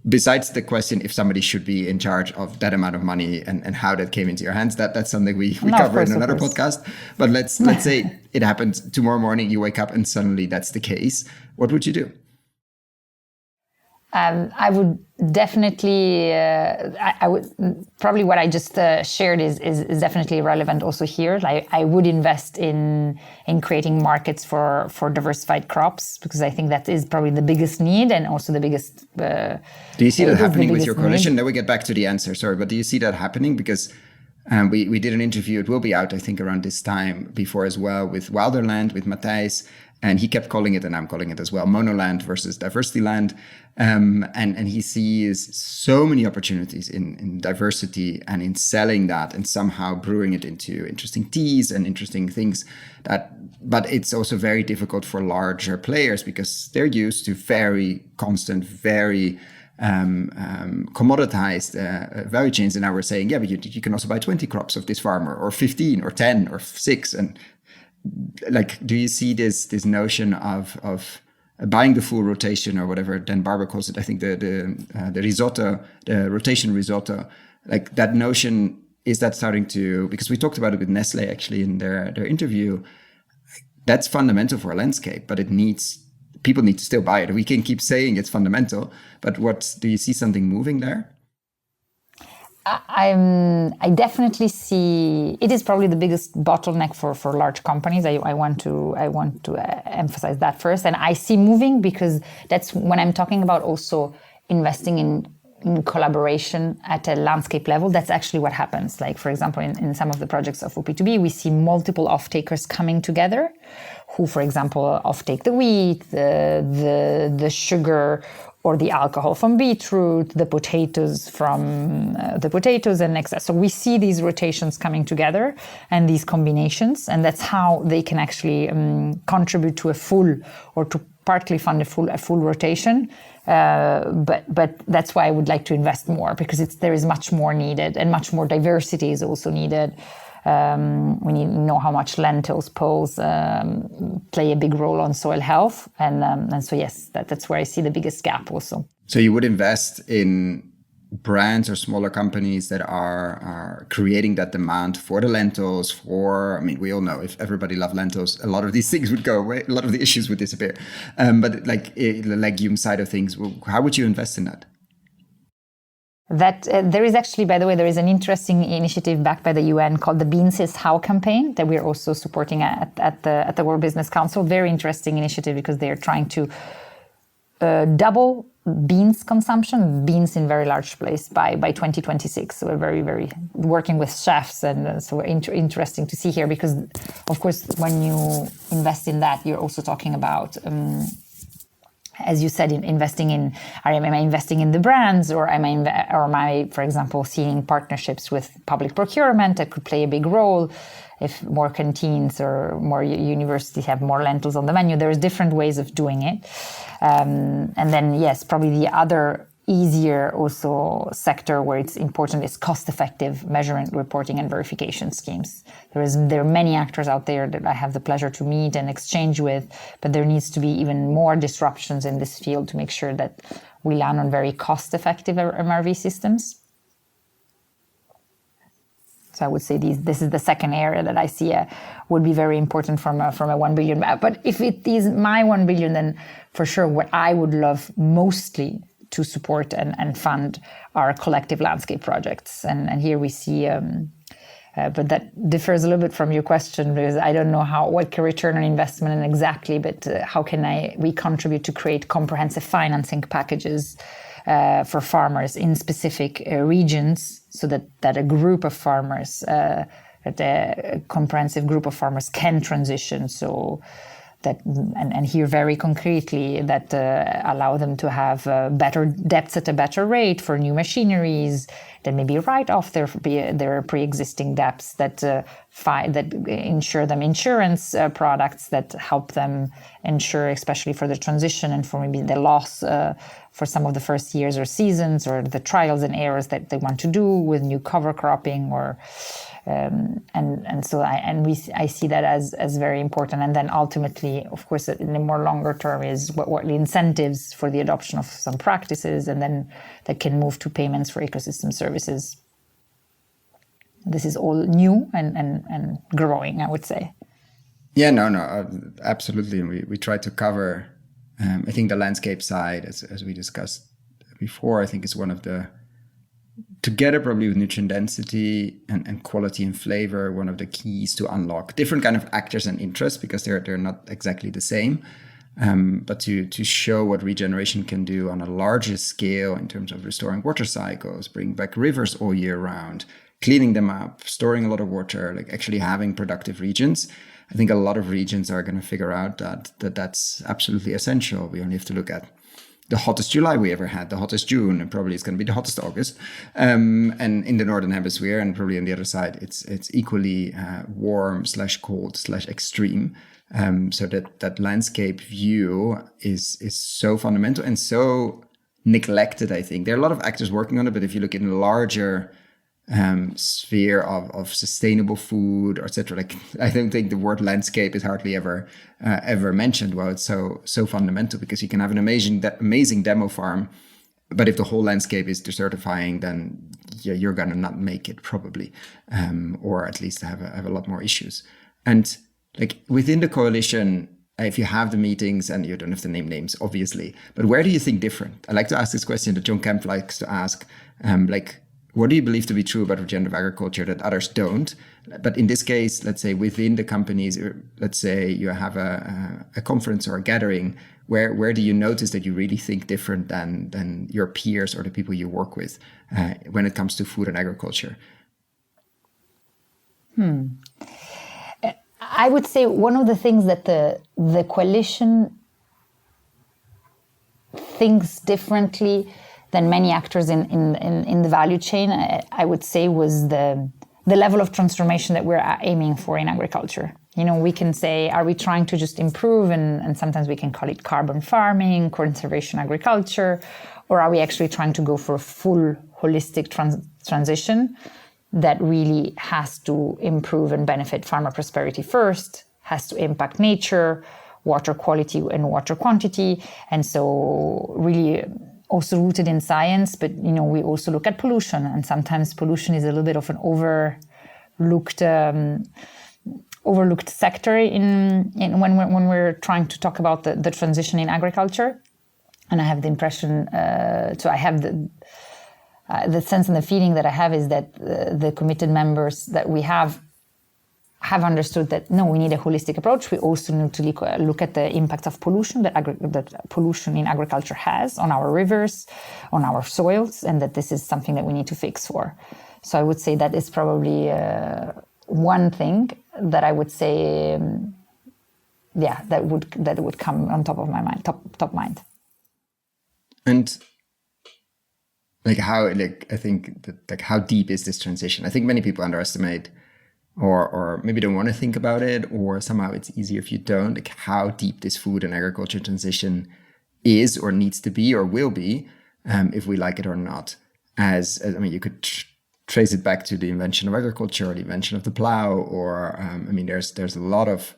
Besides the question if somebody should be in charge of that amount of money and how that came into your hands, that's something we cover in another podcast. But let's say it happens tomorrow morning, you wake up and suddenly that's the case. What would you do? I would definitely, I would probably what I just shared is definitely relevant also here. I would invest in creating markets for diversified crops, because I think that is probably the biggest need, and also the biggest. Do you see that happening with your coalition? Then we get back to the answer. Sorry, but do you see that happening? Because we did an interview. It will be out, I think, around this time before as well, with Wilderland, with Matthijs. And he kept calling it, and I'm calling it as well, monoland versus diversity land. And he sees so many opportunities in diversity and in selling that and somehow brewing it into interesting teas and interesting things but it's also very difficult for larger players because they're used to very constant, very commoditized value chains. And now we're saying, yeah, but you can also buy 20 crops of this farmer, or 15 or 10 or 6. And like, do you see this notion of buying the full rotation, or whatever Dan Barber calls it? I think the risotto, the rotation risotto, like that notion, is that starting to, because we talked about it with Nestle actually in their interview, that's fundamental for a landscape, but people need to still buy it. We can keep saying it's fundamental, but do you see something moving there? I definitely see it is probably the biggest bottleneck for large companies. I want to emphasize that first, and I see moving because that's when I'm talking about also investing in collaboration at a landscape level. That's actually what happens. Like, for example, in some of the projects of OP2B, we see multiple off-takers coming together who, for example, off-take the wheat, the sugar, or the alcohol from beetroot, the potatoes from the potatoes, and next. So we see these rotations coming together and these combinations, and that's how they can actually contribute to a full, or to partly fund a full rotation. But that's why I would like to invest more, because there is much more needed, and much more diversity is also needed. We need to know how much lentils, poles play a big role on soil health, and so yes, that's where I see the biggest gap also. So you would invest in brands or smaller companies that are creating that demand for the lentils. We all know if everybody loved lentils, a lot of these things would go away, a lot of the issues would disappear. But like the legume side of things, how would you invest in that? There is actually, by the way, there is an interesting initiative backed by the UN called the Beans is How campaign that we're also supporting at the World Business Council. Very interesting initiative because they are trying to double beans consumption, beans in very large place by 2026. So we're very, very working with chefs, and so interesting to see here, because of course when you invest in that, you're also talking about as you said, am I investing in the brands, or am I, for example, seeing partnerships with public procurement that could play a big role? If more canteens or more universities have more lentils on the menu, there's different ways of doing it. And then, yes, probably the other easier also sector where it's important is cost-effective measurement, reporting, and verification schemes. There are many actors out there that I have the pleasure to meet and exchange with, but there needs to be even more disruptions in this field to make sure that we land on very cost-effective MRV systems. So I would say this is the second area that I see would be very important from a 1 billion. But if it is my 1 billion, then for sure what I would love mostly to support and fund our collective landscape projects. And here we see, but that differs a little bit from your question, because I don't know what can return on investment and exactly, but how can we contribute to create comprehensive financing packages for farmers in specific regions, so that a group of farmers, that a comprehensive group of farmers can transition. So that, and here very concretely, that allow them to have better depths at a better rate for new machineries, that maybe write off their pre-existing depths, that ensure them insurance products that help them ensure, especially for the transition and for maybe the loss for some of the first years or seasons, or the trials and errors that they want to do with new cover cropping, or I see that as very important. And then ultimately, of course, in the more longer term is what the incentives for the adoption of some practices, and then that can move to payments for ecosystem services. This is all new and growing, I would say. Yeah, no, absolutely. And we try to cover, I think the landscape side, as we discussed before, I think is one of the, together probably with nutrient density and quality and flavor, one of the keys to unlock different kind of actors and interests, because they're not exactly the same. But to show what regeneration can do on a larger scale in terms of restoring water cycles, bringing back rivers all year round, cleaning them up, storing a lot of water, like actually having productive regions. I think a lot of regions are going to figure out that's absolutely essential. We only have to look at the hottest July we ever had, the hottest June, and probably it's going to be the hottest August. And in the Northern Hemisphere, and probably on the other side, it's equally warm / cold / extreme. So that landscape view is so fundamental and so neglected, I think. There are a lot of actors working on it, but if you look in a larger sphere of sustainable food, or etc., like, I don't think the word landscape is hardly ever mentioned. Well, it's so fundamental, because you can have an amazing demo farm, but if the whole landscape is desertifying, then you're gonna not make it probably, or at least have a lot more issues. And like within the coalition, if you have the meetings, and you don't have to name names, obviously, but where do you think different? I like to ask this question that John Kemp likes to ask, what do you believe to be true about regenerative agriculture that others don't? But in this case, let's say within the companies, let's say you have a conference or a gathering, where do you notice that you really think different than your peers or the people you work with when it comes to food and agriculture? I would say one of the things that the coalition thinks differently than many actors in the value chain, I would say, was the level of transformation that we're aiming for in agriculture. We can say, are we trying to just improve, and sometimes we can call it carbon farming, conservation agriculture, or are we actually trying to go for a full holistic transition that really has to improve and benefit farmer prosperity first, has to impact nature, water quality and water quantity, and so really also rooted in science. But we also look at pollution, and sometimes pollution is a little bit of an overlooked sector in when we're trying to talk about the transition in agriculture. And I have the impression, I have the sense and the feeling that I have is that the committed members that we have understood that, no, we need a holistic approach. We also need to look at the impact of pollution that pollution in agriculture has on our rivers, on our soils, and that this is something that we need to fix for. So I would say that is probably one thing that I would say, that would come on top of my mind, top mind. And how deep is this transition? I think many people underestimate, or maybe don't want to think about it, or somehow it's easier if you don't, like how deep this food and agriculture transition is, or needs to be, or will be, if we like it or not. You could trace it back to the invention of agriculture, or the invention of the plow, or there's a lot of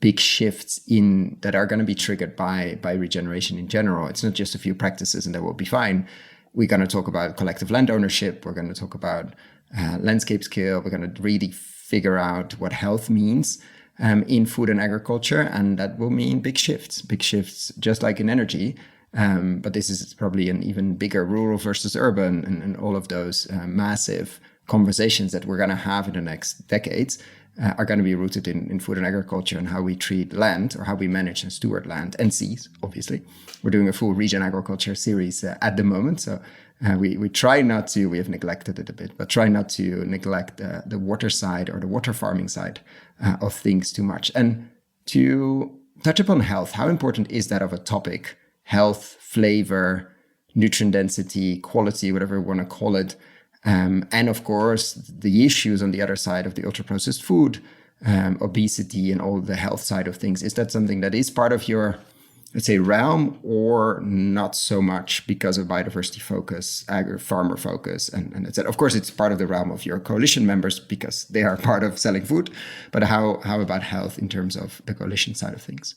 big shifts that are going to be triggered by regeneration in general. It's not just a few practices and that will be fine. We're going to talk about collective land ownership. We're going to talk about landscape scale. We're going to really figure out what health means in food and agriculture. And that will mean big shifts, just like in energy. But this is probably an even bigger rural versus urban, and all of those massive conversations that we're going to have in the next decades are going to be rooted in food and agriculture, and how we treat land, or how we manage and steward land and seas, obviously. We're doing a full region agriculture series at the moment. So we try not to, we have neglected it a bit, but try not to neglect the water side or the water farming side of things too much. And to touch upon health, how important is that of a topic? Health, flavor, nutrient density, quality, whatever you want to call it. And of course, the issues on the other side of the ultra-processed food, obesity and all the health side of things. Is that something that is part of your, let's say, realm, or not so much because of biodiversity focus, farmer focus, and etc.? Of course, it's part of the realm of your coalition members because they are part of selling food. But how about health in terms of the coalition side of things?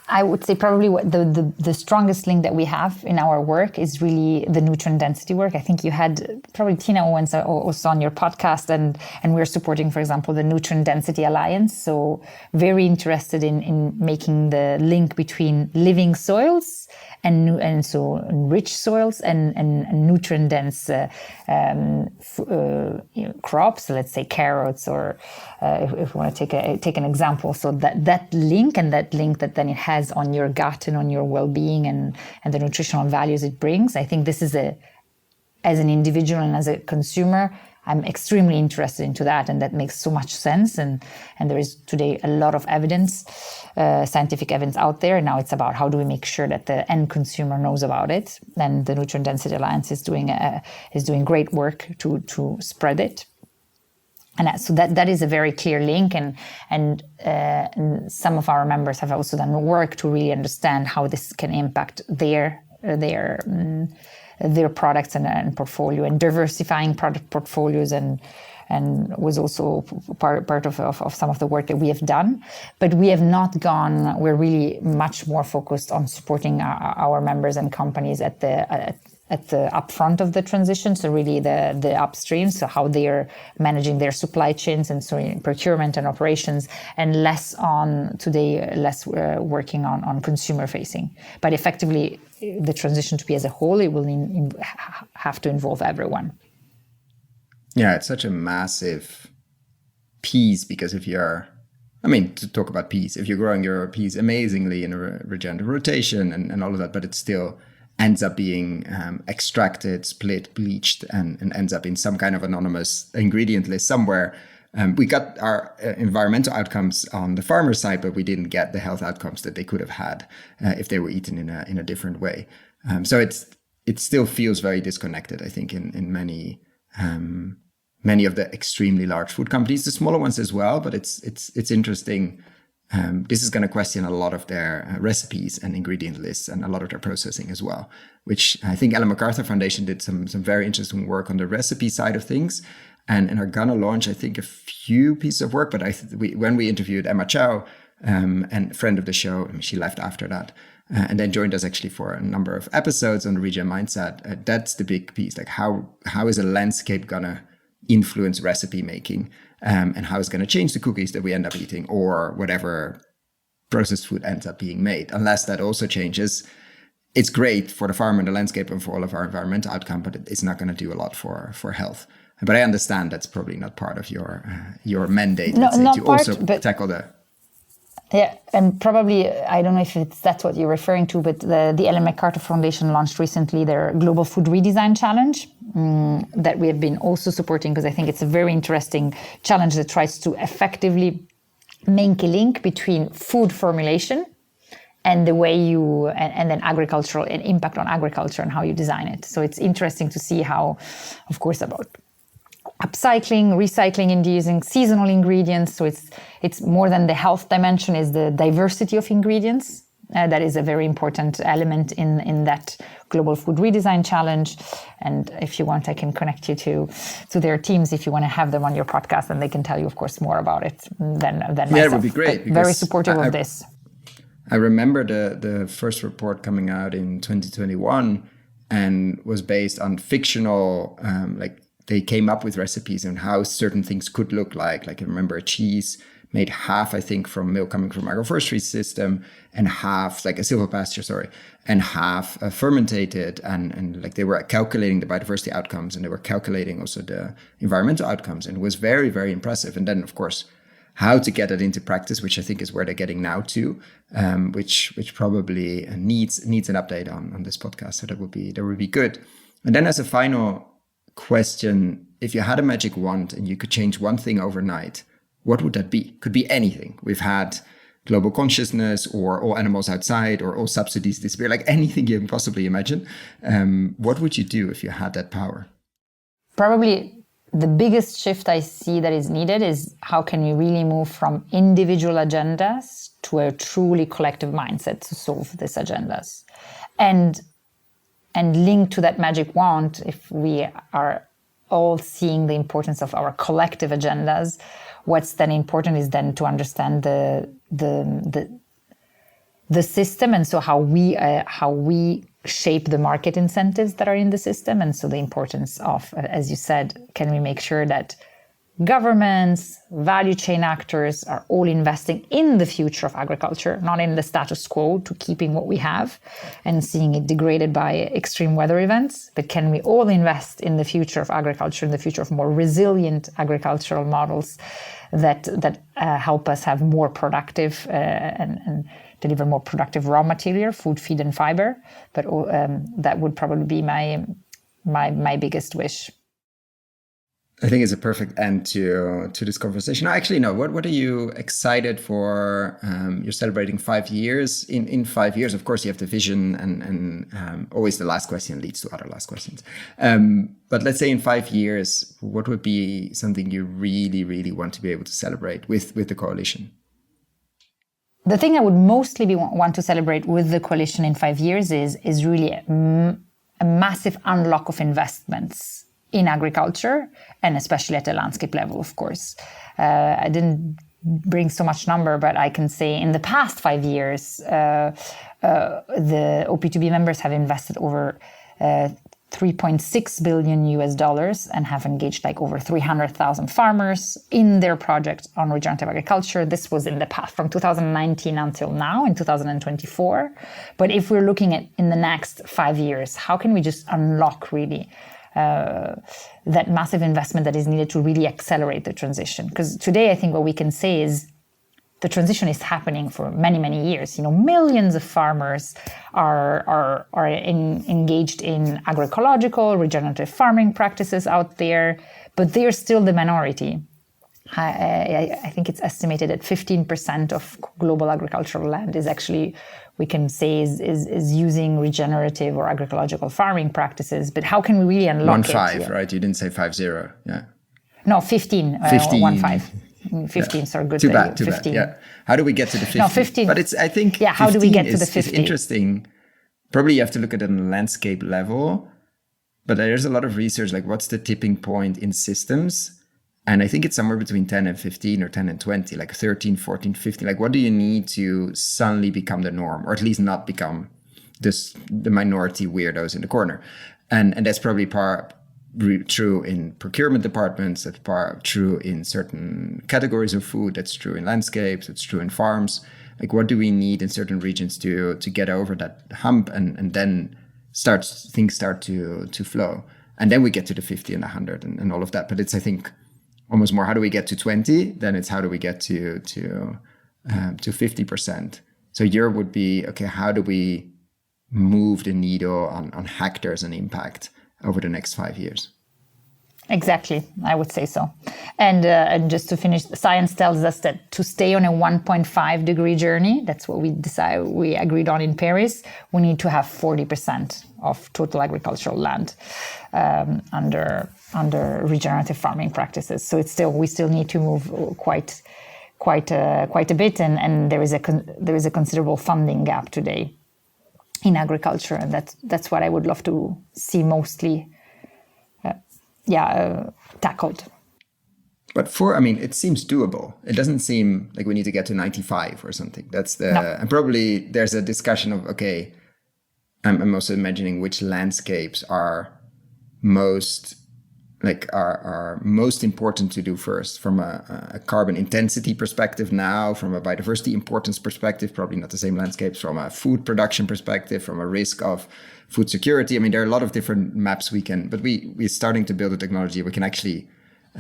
I would say probably what the strongest link that we have in our work is really the nutrient density work. I think you had probably Tina Owens also on your podcast, and we're supporting, for example, the Nutrient Density Alliance. So very interested in making the link between living soils and so rich soils and nutrient dense crops. Let's say carrots, or if we want to take an example. So that link that then it has on your gut and on your well-being and the nutritional values it brings. I think this is as an individual and as a consumer, I'm extremely interested into that, and that makes so much sense. And there is today a lot of evidence, scientific evidence out there. Now it's about how do we make sure that the end consumer knows about it. And the Nutrient Density Alliance is doing great work to spread it. And so that is a very clear link, and some of our members have also done work to really understand how this can impact their products and portfolio, and diversifying product portfolios, and was also part of some of the work that we have done. But we have not gone. We're really much more focused on supporting our members and companies at the upfront of the transition, so really the upstream, so how they are managing their supply chains, and so in procurement and operations, and less working on consumer facing. But effectively, the transition to be as a whole, it will have to involve everyone. Yeah, it's such a massive piece, because to talk about peas, if you're growing your peas amazingly in a regenerative rotation and all of that, but it still ends up being extracted, split, bleached, and ends up in some kind of anonymous ingredient list somewhere. We got our environmental outcomes on the farmer side, but we didn't get the health outcomes that they could have had if they were eaten in a different way. So it still feels very disconnected, I think, in many of the extremely large food companies, the smaller ones as well. But it's interesting. This is going to question a lot of their recipes and ingredient lists, and a lot of their processing as well, which I think Ellen MacArthur Foundation did some very interesting work on the recipe side of things, and are going to launch, I think, a few pieces of work. But when we interviewed Emma Chow, and a friend of the show, she left after that, and then joined us actually for a number of episodes on the Regen Mindset. That's the big piece. Like how is a landscape going to influence recipe making? And how it's going to change the cookies that we end up eating, or whatever processed food ends up being made. Unless that also changes, it's great for the farm and the landscape and for all of our environmental outcome, but it's not going to do a lot for health. But I understand that's probably not part of your mandate, tackle that. Yeah, and probably, I don't know if that's what you're referring to, but the Ellen MacArthur Foundation launched recently their Global Food Redesign Challenge that we have been also supporting, because I think it's a very interesting challenge that tries to effectively make a link between food formulation and the way and then agricultural, and impact on agriculture and how you design it. So it's interesting to see how, of course, about upcycling, recycling, and using seasonal ingredients. So it's more than the health dimension, is the diversity of ingredients. That is a very important element in that Global Food Redesign Challenge. And if you want, I can connect you to their teams if you want to have them on your podcast, and they can tell you, of course, more about it than myself. Yeah, it would be great. Very supportive of this. I remember the first report coming out in 2021, and was based on fictional, they came up with recipes on how certain things could look like. Like I remember a cheese made half, I think, from milk coming from agroforestry system, and half, like a silvopasture, and half fermented. And like they were calculating the biodiversity outcomes, and they were calculating also the environmental outcomes. And it was very, very impressive. And then, of course, how to get it into practice, which I think is where they're getting now to, which probably needs an update on this podcast. So that would be good. And then as a final question, if you had a magic wand and you could change one thing overnight, what would that be? Could be anything. We've had global consciousness, or all animals outside, or all subsidies disappear, like anything you can possibly imagine. What would you do if you had that power? Probably the biggest shift I see that is needed is how can we really move from individual agendas to a truly collective mindset to solve these agendas. And linked to that magic wand, if we are all seeing the importance of our collective agendas, what's then important is then to understand the system, and so how we shape the market incentives that are in the system. And so the importance of, as you said, can we make sure that governments, value chain actors are all investing in the future of agriculture, not in the status quo, to keeping what we have and seeing it degraded by extreme weather events. But can we all invest in the future of agriculture, in the future of more resilient agricultural models that help us have more productive and deliver more productive raw material, food, feed, and fiber? But that would probably be my biggest wish. I think it's a perfect end to this conversation. No, actually, no. What are you excited for? You're celebrating 5 years. In 5 years, of course, you have the vision, and always the last question leads to other last questions. But let's say in 5 years, what would be something you really, really want to be able to celebrate with the coalition? The thing I would mostly want to celebrate with the coalition in 5 years is really a massive unlock of investments in agriculture, and especially at the landscape level, of course. I didn't bring so much number, but I can say in the past 5 years, the OP2B members have invested over $3.6 billion and have engaged like over 300,000 farmers in their project on regenerative agriculture. This was in the past from 2019 until now in 2024. But if we're looking at in the next 5 years, how can we just unlock really that massive investment that is needed to really accelerate the transition? Because today, I think what we can say is the transition is happening for many, many years. Millions of farmers are engaged in agroecological, regenerative farming practices out there, but they're still the minority. I think it's estimated that 15% of global agricultural land is actually, we can say, is using regenerative or agroecological farming practices. But how can we really unlock 1-5, yeah. Right? You didn't say 5-0, yeah. No, 15. 15. 1-5. 15, yeah. Sorry, good. Too bad, 15. Yeah. How do we get to the 50? No, 15. But it's, I think, yeah. How do we get to the 50? It's interesting. Probably you have to look at it on a landscape level, but there's a lot of research, like what's the tipping point in systems? And I think it's somewhere between 10 and 15 or 10 and 20, like 13, 14, 15. Like what do you need to suddenly become the norm, or at least not become the minority weirdos in the corner? And that's probably true in procurement departments, that's true in certain categories of food, that's true in landscapes, it's true in farms. Like what do we need in certain regions to get over that hump, and then things start to flow? And then we get to the 50 and 100 and all of that. But it's, I think, almost more how do we get to 20, then it's how do we get to 50%. So your would be, okay, how do we move the needle on hectares and impact over the next 5 years? Exactly, I would say so. And just to finish, science tells us that to stay on a 1.5 degree journey, that's what we agreed on in Paris, we need to have 40% of total agricultural land under regenerative farming practices. So we still need to move quite a bit, and there is a considerable funding gap today in agriculture, and that's what I would love to see mostly tackled. But it seems doable. It doesn't seem like we need to get to 95 or something. And probably there's a discussion of, okay, I'm also imagining which landscapes are most important to do first from a carbon intensity perspective now, from a biodiversity importance perspective, probably not the same landscapes, from a food production perspective, from a risk of food security. There are a lot of different maps but we're starting to build a technology. We can actually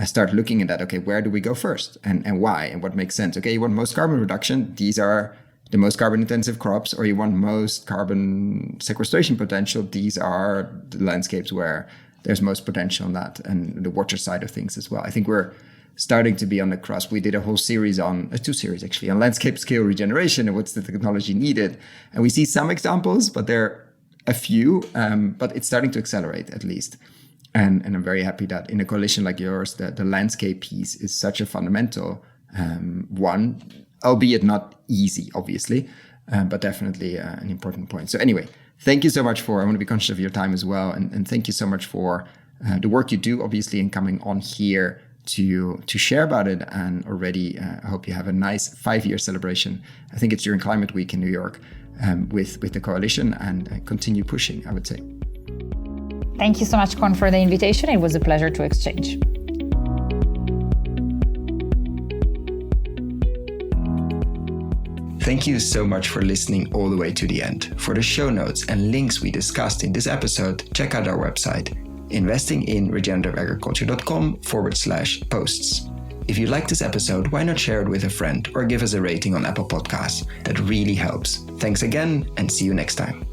start looking at that. Okay, where do we go first and why and what makes sense? Okay, you want most carbon reduction. These are the most carbon intensive crops, or you want most carbon sequestration potential. These are the landscapes where there's most potential on that, and the water side of things as well. I think we're starting to be on the cusp. We did a whole series two series actually, on landscape scale regeneration and what's the technology needed. And we see some examples, but there are a few, but it's starting to accelerate at least. And I'm very happy that in a coalition like yours, the landscape piece is such a fundamental one, albeit not easy, obviously, but definitely an important point. So anyway, thank you so much I want to be conscious of your time as well. And thank you so much for the work you do, obviously, in coming on here to share about it. And already, I hope you have a nice 5-year celebration. I think it's during Climate Week in New York with the coalition, and continue pushing, I would say. Thank you so much, Con, for the invitation. It was a pleasure to exchange. Thank you so much for listening all the way to the end. For the show notes and links we discussed in this episode, check out our website, investinginregenerativeagriculture.com/posts. If you like this episode, why not share it with a friend or give us a rating on Apple Podcasts? That really helps. Thanks again, and see you next time.